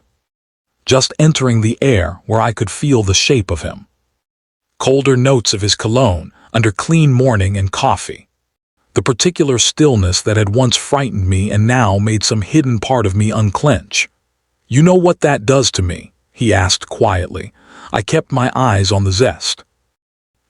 [SPEAKER 1] Just entering the air where I could feel the shape of him. Colder notes of his cologne under clean morning and coffee. The particular stillness that had once frightened me and now made some hidden part of me unclench. "You know what that does to me?" he asked quietly. I kept my eyes on the zest.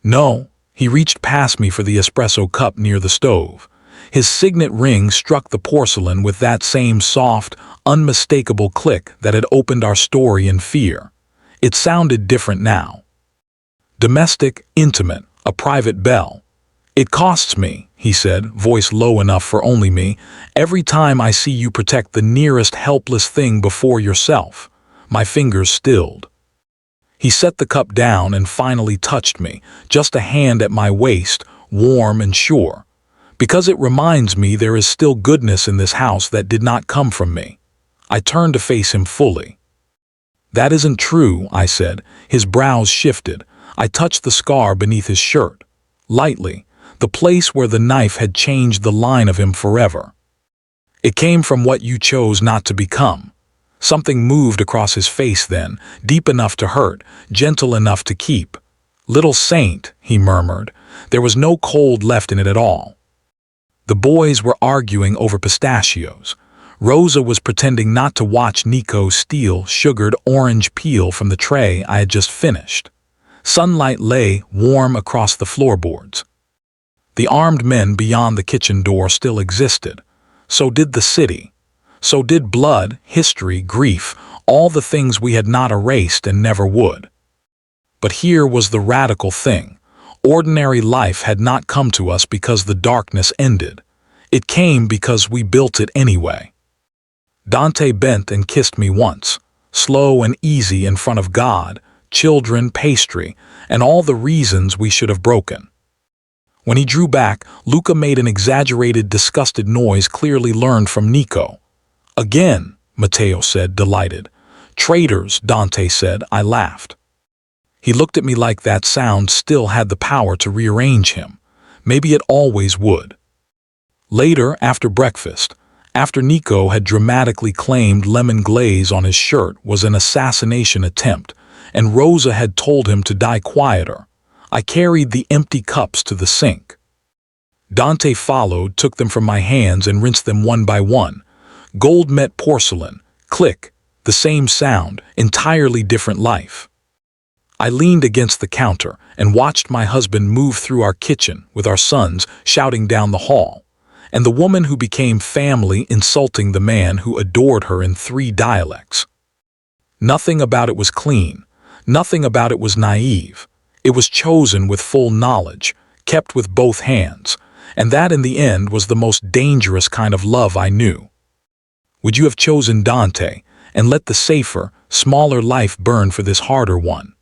[SPEAKER 1] "No." He reached past me for the espresso cup near the stove. His signet ring struck the porcelain with that same soft, unmistakable click that had opened our story in fear. It sounded different now. Domestic, intimate, a private bell. "It costs me," he said, voice low enough for only me, "every time I see you protect the nearest helpless thing before yourself." My fingers stilled. He set the cup down and finally touched me, just a hand at my waist, warm and sure. "Because it reminds me there is still goodness in this house that did not come from me." I turned to face him fully. "That isn't true," I said. His brows shifted. I touched the scar beneath his shirt. Lightly, the place where the knife had changed the line of him forever. "It came from what you chose not to become." Something moved across his face then, deep enough to hurt, gentle enough to keep. "Little saint," he murmured. There was no cold left in it at all. The boys were arguing over pistachios. Rosa was pretending not to watch Nico steal sugared orange peel from the tray I had just finished. Sunlight lay warm across the floorboards. The armed men beyond the kitchen door still existed. So did the city. So did blood, history, grief, all the things we had not erased and never would. But here was the radical thing. Ordinary life had not come to us because the darkness ended. It came because we built it anyway. Dante bent and kissed me once, slow and easy in front of God, children, pastry, and all the reasons we should have broken. When he drew back, Luca made an exaggerated, disgusted noise clearly learned from Nico. Again, Matteo said, delighted. Traitors, Dante said. I laughed. He looked at me like that sound still had the power to rearrange him. Maybe it always would. Later, after breakfast, after Nico had dramatically claimed lemon glaze on his shirt was an assassination attempt, and Rosa had told him to die quieter, I carried the empty cups to the sink. Dante followed, took them from my hands and rinsed them one by one. Gold met porcelain, click, the same sound, entirely different life. I leaned against the counter and watched my husband move through our kitchen with our sons shouting down the hall, and the woman who became family insulting the man who adored her in 3 dialects. Nothing about it was clean. Nothing about it was naive. It was chosen with full knowledge, kept with both hands, and that in the end was the most dangerous kind of love I knew. Would you have chosen Dante and let the safer, smaller life burn for this harder one?